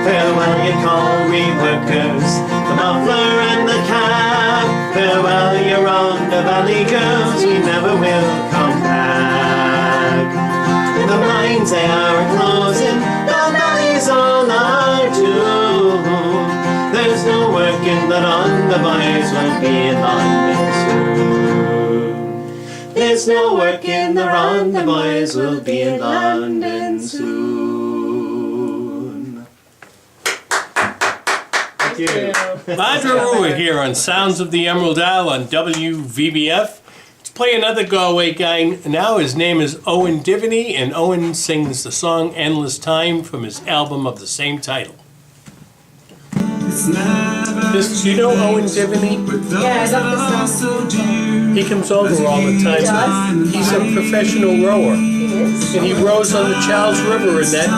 Farewell, you colliery workers, the muffler and the cap. Farewell, you Rhondda Valley girls, we never will come back. The mines they are closing, the valleys all are doomed. There's no work in the Rhondda, boys will be in London soon. There's no work in the Rhondda, boys will be in London soon. Thank you. Madra Rua here on Sounds of the Emerald Isle on WVBF. Let's play another Galway guy now. His name is Owen Diviney, and Owen sings the song Endless Time from his album of the same title. Do you know Owen Diviney? Yeah, I love this song. He comes over all the time. He's a professional rower. He is. And he rows on the Charles River in that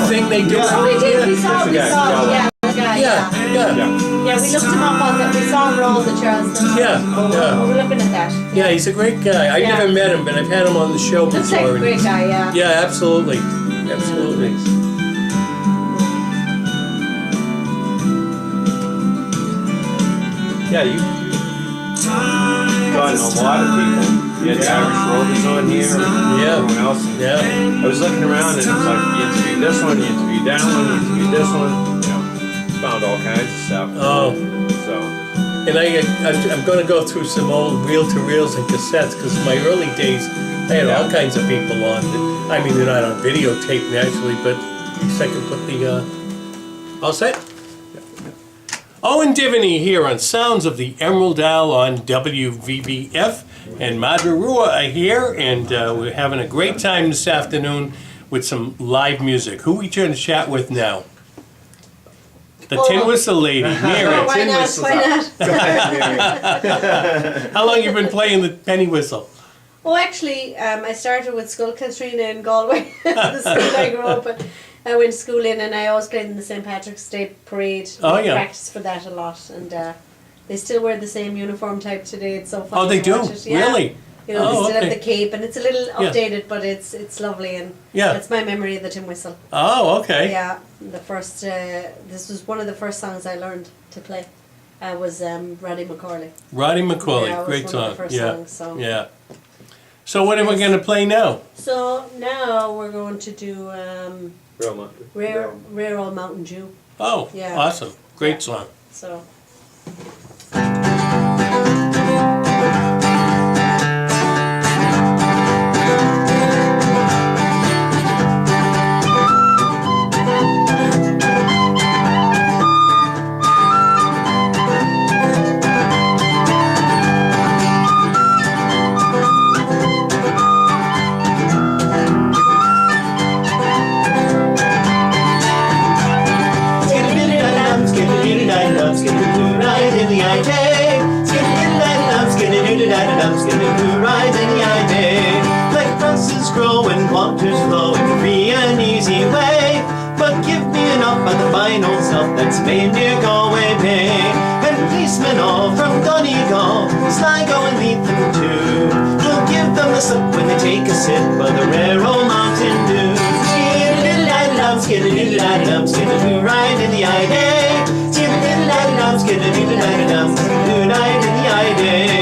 thing they do. Oh, we did. We saw. Yeah, the guy. Yeah. Yeah, we looked him up on that. We saw him roll the Charleston. Yeah. Oh, we're looking at that. Yeah, he's a great guy. I've never met him, but I've had him on the show before. Looks like a great guy, yeah. Yeah, absolutely. Absolutely. Yeah, you gotten a lot of people. You had the Irish Rovers on here, and everyone else. Yeah. I was looking around and it was like, you interviewed this one, you interviewed that one, you interviewed this one. You know, found all kinds of stuff. Oh. So. And I'm going to go through some old reel-to-reels and cassettes, because in my early days, I had all kinds of people on. I mean, they're not on videotape naturally, but at least I can put the... all set? Owen Diviney here on Sounds of the Emerald Isle on WVBF, and Madra Rua are here, and we're having a great time this afternoon with some live music. Who are we trying to chat with now? The tin whistle lady, Mary. Why not? How long you been playing the penny whistle? Oh, actually, I started with Skullcastrina in Galway, the school I grew up in. I went to school in, and I always played in the St. Patrick's Day parade. Oh, yeah. Practiced for that a lot, and they still wear the same uniform type today. It's so fun. Oh, they to do? watch it. Yeah. Really? You know, they still have the cape, and it's a little Yeah. updated, but it's lovely, and that's my memory of the tin whistle. Oh, okay. Yeah, the first. This was one of the first songs I learned to play. Was Roddy McCauley. Roddy McCauley, Yeah, it was great one song. of the first Yeah, songs, so. yeah. So what are we going to play now? So now we're going to do Rare Old Mountain Dew. Oh, Yeah. awesome. Great song. So. Like buses grow and waters flow in a free and easy way. But give me enough of the fine old stuff that's made near Galway Bay. And policemen all from Donegal, Sligo and Leitrim too, will give them the slip when they take a sip of the rare old Mountain Dew. Skid-a-diddle-diddle-dum, skid-a-diddle-diddle-dum, skid-a-doo, ride in the I-day. Skid-a-diddle-diddle-dum, skid-a-diddle-diddle-dum, skid-a-doo, ride in the I-day.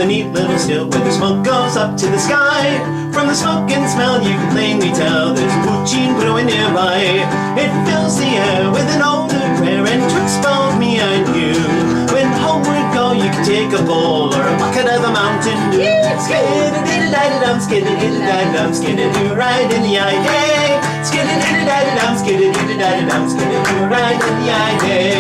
a neat little still where the smoke goes up to the sky. From the smoke and smell you can plainly tell there's a poutine brewing nearby. It fills the air with an odor rare and twixt both me and you. When homeward go you can take a bowl or a bucket of the Mountain Dew. Skid-a-diddle-diddle-dum, skid-a-diddle-diddle-dum, skid-a-doo right in the eye day. Skid-a-diddle-diddle-dum, skid-a-diddle-diddle-dum, skid-a-doo right in the eye day.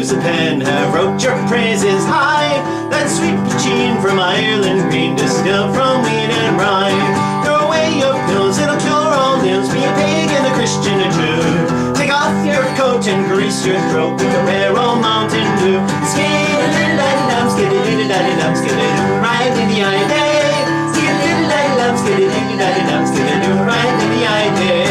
A pen have wrote your praises high. That sweet poutine from Ireland green, distilled from wheat and rye. Throw away your pills, it'll cure all ills. Be a pagan, a Christian, a Jew. Take off your coat and grease your throat with a rare old Mountain Dew. Skid-a-diddle-diddle-dum, skid-a-diddle-diddle-dum, skid-a-doo right in the eye day. Skid-a-diddle-diddle-dum, skid-a-diddle-diddle-dum, skid-a-doo right in the eye day.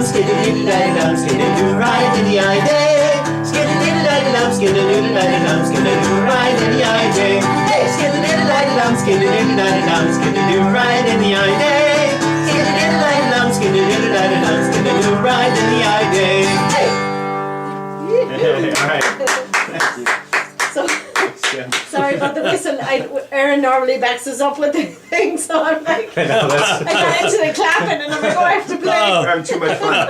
Skid-a-diddle-diddle-dum, skid-a-doo right in the eye day. Skid-a-diddle-diddle-dum, skid-a-diddle-diddle-dum, skid-a-doo right in the eye day. Hey, skid-a-diddle-diddle-dum, skid-a-diddle-diddle-dum, skid-a-doo right in the eye day. Skid-a-diddle-diddle-dum, skid-a-diddle-diddle-dum, skid-a-doo right in the eye day. Hey! All right. Thank you. So, sorry about the whistle. Aaron normally backs us up with the thing, so I'm like, I got into the clapping and I'm like, oh, I have to play. We're having too much fun.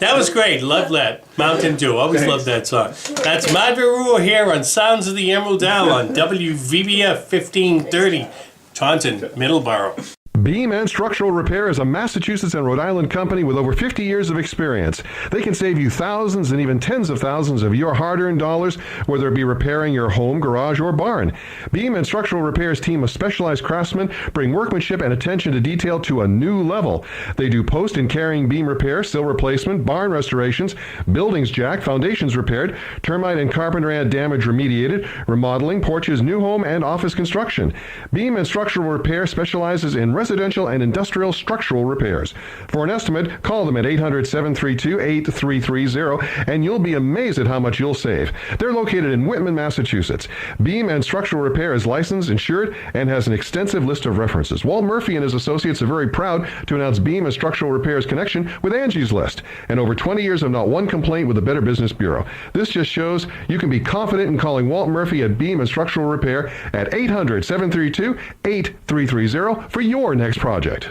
That was great. Love that. Mountain Dew. Always love that song. That's Madra Rua here on Sounds of the Emerald Isle on WVBF 1530, Taunton, Middleborough. Beam and Structural Repair is a Massachusetts and Rhode Island company with over 50 years of experience. They can save you thousands and even tens of thousands of your hard-earned dollars, whether it be repairing your home, garage, or barn. Beam and Structural Repair's team of specialized craftsmen bring workmanship and attention to detail to a new level. They do post and carrying beam repair, sill replacement, barn restorations, buildings jacked, foundations repaired, termite and carpenter ant damage remediated, remodeling, porches, new home, and office construction. Beam and Structural Repair specializes in residential and industrial structural repairs. For an estimate, call them at 800-732-8330 and you'll be amazed at how much you'll save. They're located in Whitman, Massachusetts. Beam and Structural Repair is licensed, insured, and has an extensive list of references. Walt Murphy and his associates are very proud to announce Beam and Structural Repair's connection with Angie's List and over 20 years of not one complaint with the Better Business Bureau. This just shows you can be confident in calling Walt Murphy at Beam and Structural Repair at 800-732-8330 for your next project.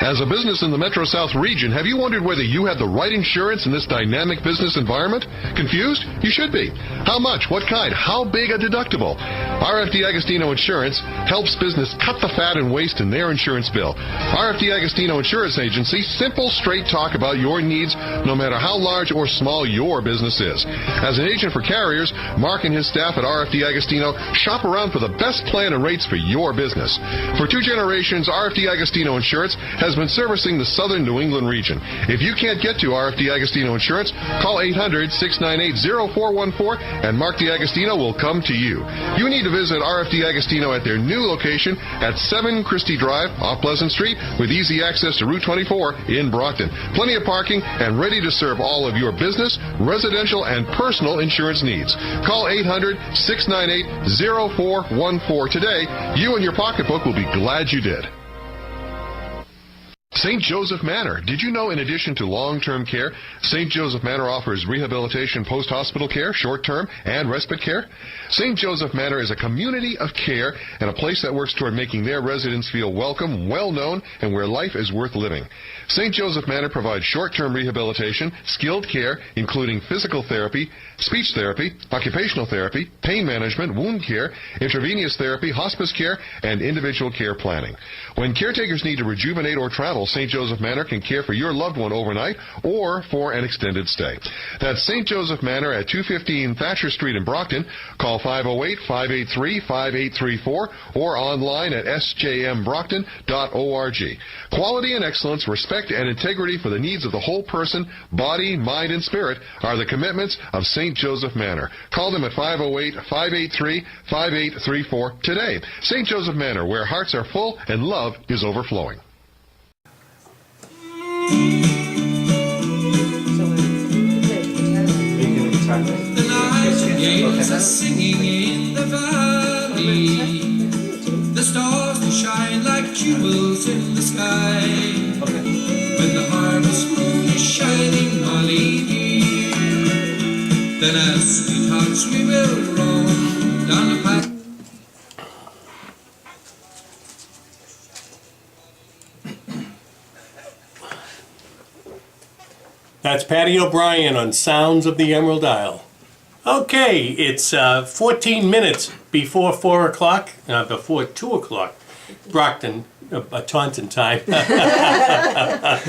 As a business in the Metro South region, have you wondered whether you have the right insurance in this dynamic business environment? Confused? You should be. How much? What kind? How big a deductible? RFD Agostino Insurance helps business cut the fat and waste in their insurance bill. RFD Agostino Insurance Agency, simple, straight talk about your needs, no matter how large or small your business is. As an agent for carriers, Mark and his staff at RFD Agostino shop around for the best plan and rates for your business. For 2 generations, RFD Agostino Insurance has been servicing the southern New England region. If you can't get to RFD Agostino Insurance, call 800-698-0414 and Mark DiAgostino will come to you. You need to visit RFD Agostino at their new location at 7 Christie Drive off Pleasant Street with easy access to Route 24 in Brockton. Plenty of parking and ready to serve all of your business, residential, and personal insurance needs. Call 800-698-0414 today. You and your pocketbook will be glad you did. St. Joseph Manor. Did you know in addition to long-term care, St. Joseph Manor offers rehabilitation, post-hospital care, short-term, and respite care? St. Joseph Manor is a community of care and a place that works toward making their residents feel welcome, well-known, and where life is worth living. St. Joseph Manor provides short-term rehabilitation, skilled care, including physical therapy, speech therapy, occupational therapy, pain management, wound care, intravenous therapy, hospice care, and individual care planning. When caretakers need to rejuvenate or travel, St. Joseph Manor can care for your loved one overnight or for an extended stay. That's St. Joseph Manor at 215 Thatcher Street in Brockton. Call 508-583-5834 or online at sjmbrockton.org. Quality and excellence, respect and integrity for the needs of the whole person, body, mind, and spirit are the commitments of St. Joseph Manor. Call them at 508-583-5834 today. St. Joseph Manor, where hearts are full and love is overflowing. The nightingales are singing in the valley. The stars will shine like jewels in the sky. When the harvest moon is shining Molly dear, then as sweethearts we will roam down the path. That's Patty O'Brien on Sounds of the Emerald Isle. Okay, it's 14 minutes before 4 o'clock, before 2 o'clock, Brockton, Taunton time. Yeah,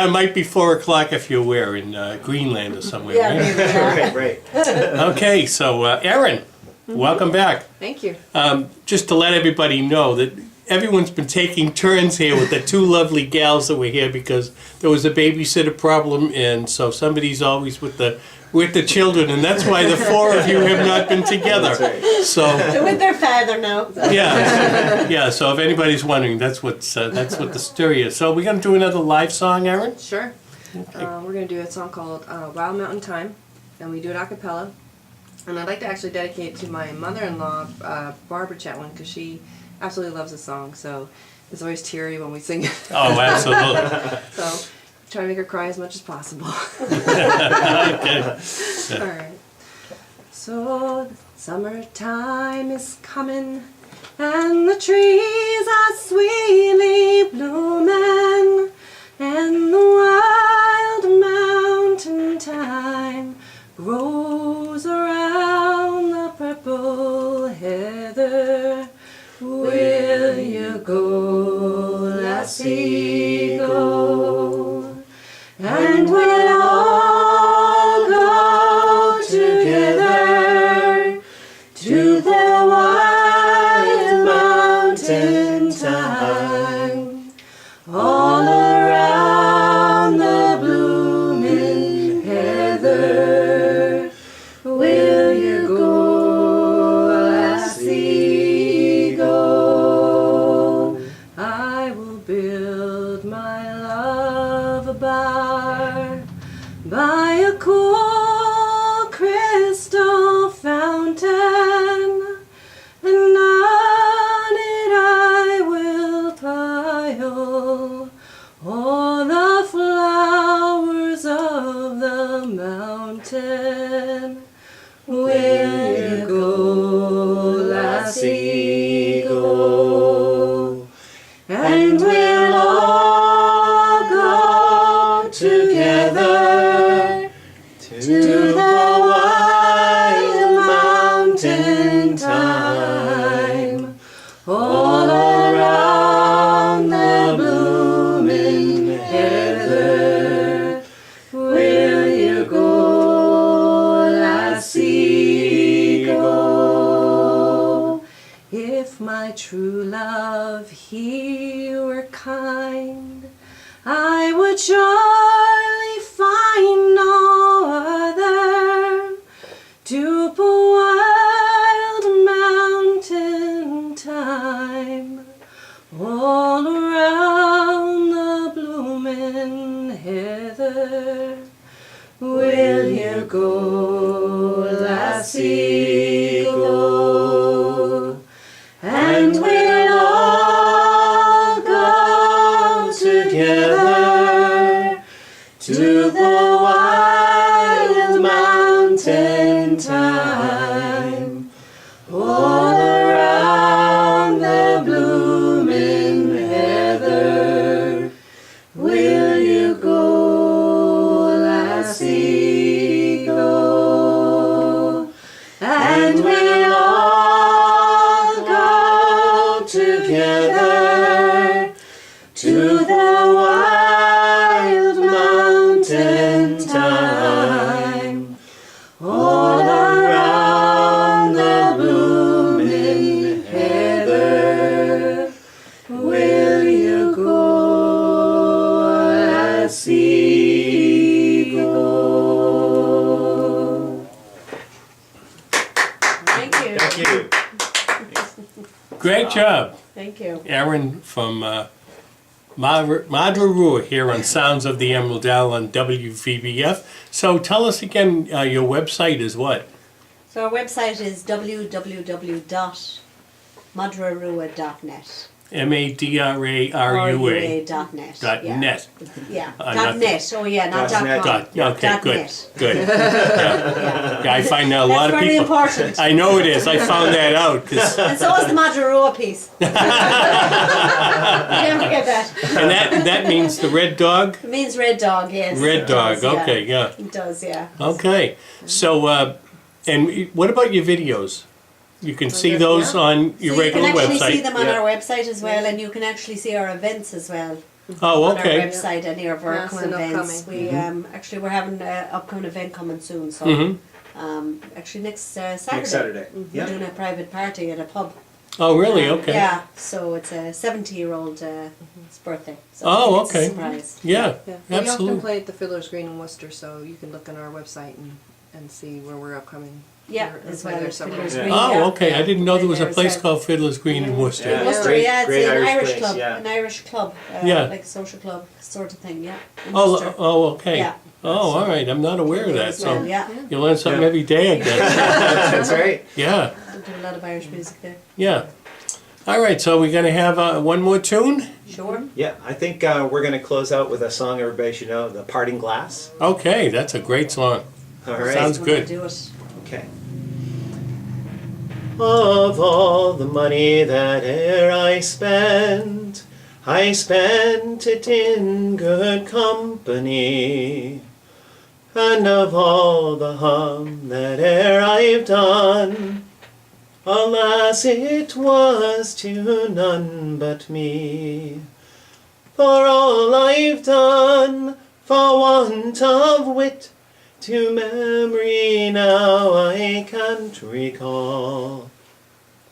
it might be 4 o'clock if you're where, in Greenland or somewhere, right? Right. Okay, so Erin, welcome back. Thank you. Just to let everybody know that everyone's been taking turns here with the two lovely gals that were here because there was a babysitter problem, and so somebody's always with the children, and that's why the four of you have not been together. So They're with their father now. yeah. So if anybody's wondering, that's what the story is. So we're gonna do another live song, Erin. Sure. Okay. We're going to do a song called Wild Mountain Time, and we do it a cappella. And I'd like to actually dedicate it to my mother-in-law, Barbara Chetwin, because she absolutely loves the song. So it's always teary when we sing it. Oh, absolutely. So try to make her cry as much as possible. Okay. All right. So summertime is coming, and the trees are sweetly blooming, and the wild mountain thyme grows around the purple heather. Will you go, lassie, go? And we'll all go together to the wild mountain thyme, all around the blooming heather. Will you go, lassie, go? I will build my love a bar by a cool crystal fountain, and on it I will pile all the flowers of the mountain. Will you go, lassie, go? And we'll all go together to the wild mountain thyme, all around the blooming heather. Will you go, lassie, go? If my true love he were kind, I would surely find no other to pour wild mountain thyme all around the blooming heather. Will you go, lassie, go? And we'll all go together to the wild mountain thyme, all around the blooming heather. Great job. Thank you. Aaron from Madra Rua here on Sounds of the Emerald Isle on WVBF. So tell us again, your website is what? So our website is www.madrarua.net. MADRARUA.net. .net. Yeah. Not .net. Oh yeah, not .com. Okay, good. .net. Good. Yeah. I find that a lot of That's very people. important. I know it is. I found that out. 'Cause- And so is the Madra Rua piece. Never forget that. and that means the red dog? It means red dog, yes. Red It dog, does, okay, yeah. It does, yeah. Okay. So, and what about your videos? You can see those on your regular You can actually website. see them on our website as well, and you can actually see our events as well. Oh, okay. On our website, any of our Yes, upcoming and events. upcoming. We actually we're having an upcoming event coming soon. So actually next Saturday. Next Saturday. We're doing a private party at a pub. Oh, really? Okay. Yeah. So it's a 70-year-old's birthday. So Oh, it's okay. A surprise. Yeah, Yeah. We often absolutely. play at the Fiddler's Green in Worcester, so you can look on our website and see where we're upcoming. Yeah, Or as play well there as somewhere. Fiddler's Yeah. Green. Oh, yeah. okay. I didn't know there was a There place as called Fiddler's Green in Worcester. Yeah. Worcester, Great- yeah, it's great an Irish Irish place, club, yeah. an Irish club, Yeah. like social club sort of thing, yeah. in Oh, Worcester. okay. Yeah. Oh, all right. I'm not aware of that. As well, So yeah. you learn something Yeah. every day, I guess. That's right. Yeah, We do a lot of Irish music there. yeah. All right. So we're gonna have one more tune. Sure. Yeah, I think we're going to close out with a song everybody should know, The Parting Glass. Okay, that's a great song. All right. Sounds We're gonna good. do it. Okay. Of all the money that e'er I spent it in good company. And of all the harm that e'er I've done, alas, it was to none but me. For all I've done, for want of wit, to memory now I can't recall.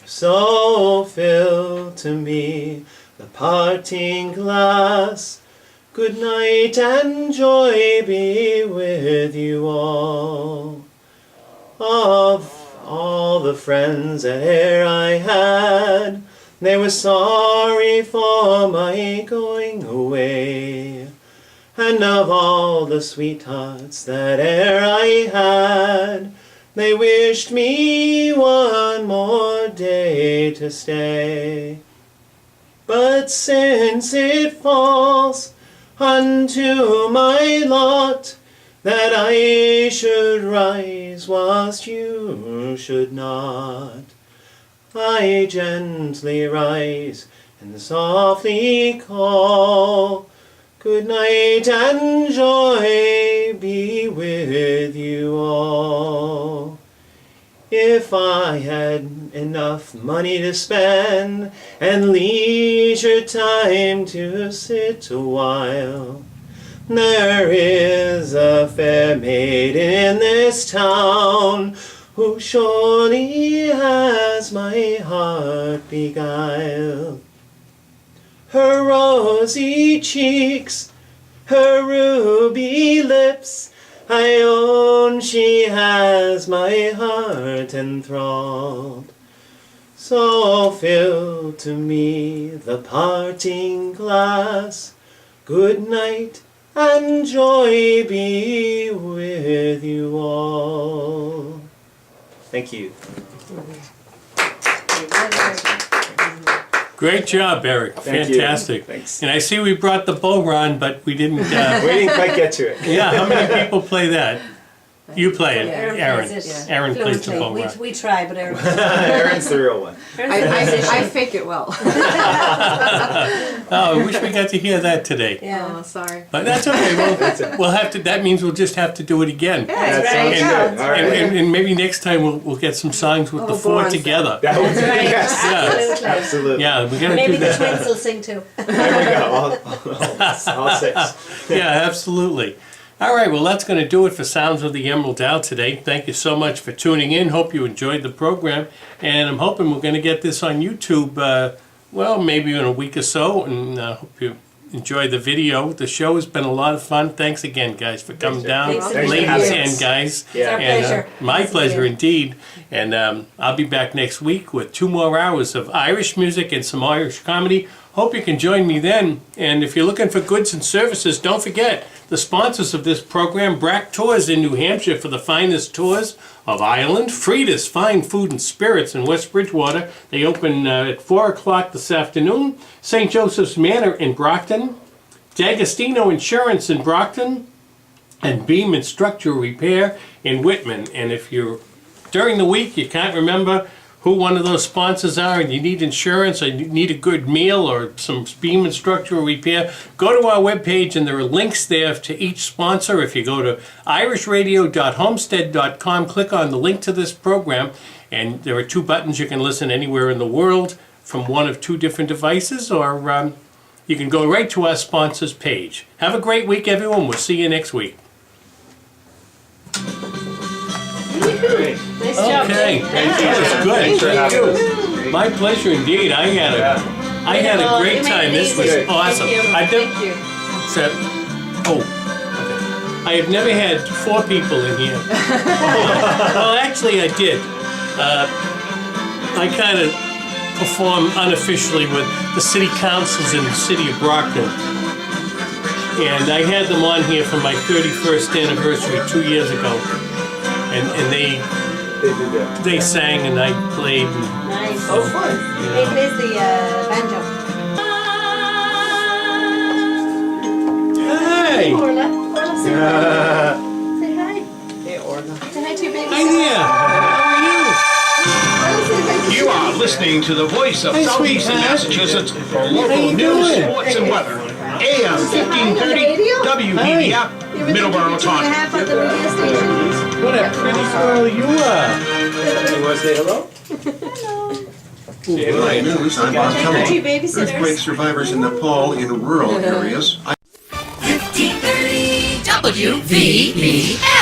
So fill to me the parting glass. Good night and joy be with you all. Of all the friends that e'er I had, they were sorry for my going away. And of all the sweethearts that e'er I had, they wished me one more day to stay. But since it falls unto my lot that I should rise whilst you should not, I gently rise and softly call, good night and joy be with you all. If I had enough money to spend and leisure time to sit a while, there is a fair maiden in this town who surely has my heart beguiled. Her rosy cheeks, her ruby lips, I own she has my heart enthralled. So fill to me the parting glass. Good night and joy be with you all. Thank you. Great job, Eric. Thank you. Fantastic. Thanks. And I see we brought the bow on, but we didn't. We didn't quite get to it. Yeah, how many people play that? You play it, Aaron. plays it Aaron plays the fluently. bow. We try, but Aaron. Aaron's the real one. I fake it well. Oh, I wish we got to hear that today. Yeah. Oh, sorry. But that's okay. We'll have to. That means we'll just have to do it again. That right. sounds good. All right. And maybe next time we'll get some songs with the four bonds. together. That would be, Right. yes. Absolutely. Absolutely. Yeah, we're gonna Maybe do the that. twins will sing too. There we go. All six. Yeah, absolutely. All right, well, that's going to do it for Sounds of the Emerald Isle today. Thank you so much for tuning in. Hope you enjoyed the program. And I'm hoping we're going to get this on YouTube, well, maybe in a week or so. And I hope you enjoy the video. The show has been a lot of fun. Thanks again, guys, for coming down. Thanks for Ladies having and us. guys. It's our And, pleasure. my Thanks pleasure again. indeed. And I'll be back next week with 2 more hours of Irish music and some Irish comedy. Hope you can join me then. And if you're looking for goods and services, don't forget the sponsors of this program, Brack Tours in New Hampshire for the finest tours of Ireland, Frida's Fine Food and Spirits in West Bridgewater. They open at 4 o'clock this afternoon. St. Joseph's Manor in Brockton, D'Agostino Insurance in Brockton, and Beam and Structural Repair in Whitman. And if you're during the week you can't remember who one of those sponsors are and you need insurance or you need a good meal or some beam and structural repair, go to our webpage and there are links there to each sponsor. If you go to irishradio.homestead.com, click on the link to this program, and there are 2 buttons. You can listen anywhere in the world from one of 2 different devices, or you can go right to our sponsors page. Have a great week, everyone. We'll see you next week. Nice job. Okay, that was good. Thank you. My pleasure indeed. I had a great You made time. it This was easy. awesome. Thank you. I've never Thank you. except okay. I have never had 4 people in here. Well, actually, I did. I kind of performed unofficially with the city councils in the city of Brockton. And I had them on here for my 31st anniversary 2 years ago. And they sang and I played. And, Nice. oh, fun. They plays the banjo. Hey! Orla. Orla, say hi. Say hi. Hey, Orla. Say hi to your baby. Hi there. Orla, say hi to You are listening to the voice of Hey, Southeastern sweetheart. Massachusetts for How local you news, doing? sports, and weather. AM Say hi on the 1530 radio. WVBF, Middleborough, Two and a Taunton. half at the radio station. What a pretty girl you are. You want to say hello? Tonight news, I'm Bob Two Kellogg. babysitters. Earthquake survivors in Nepal in rural areas. 1530 WVBF.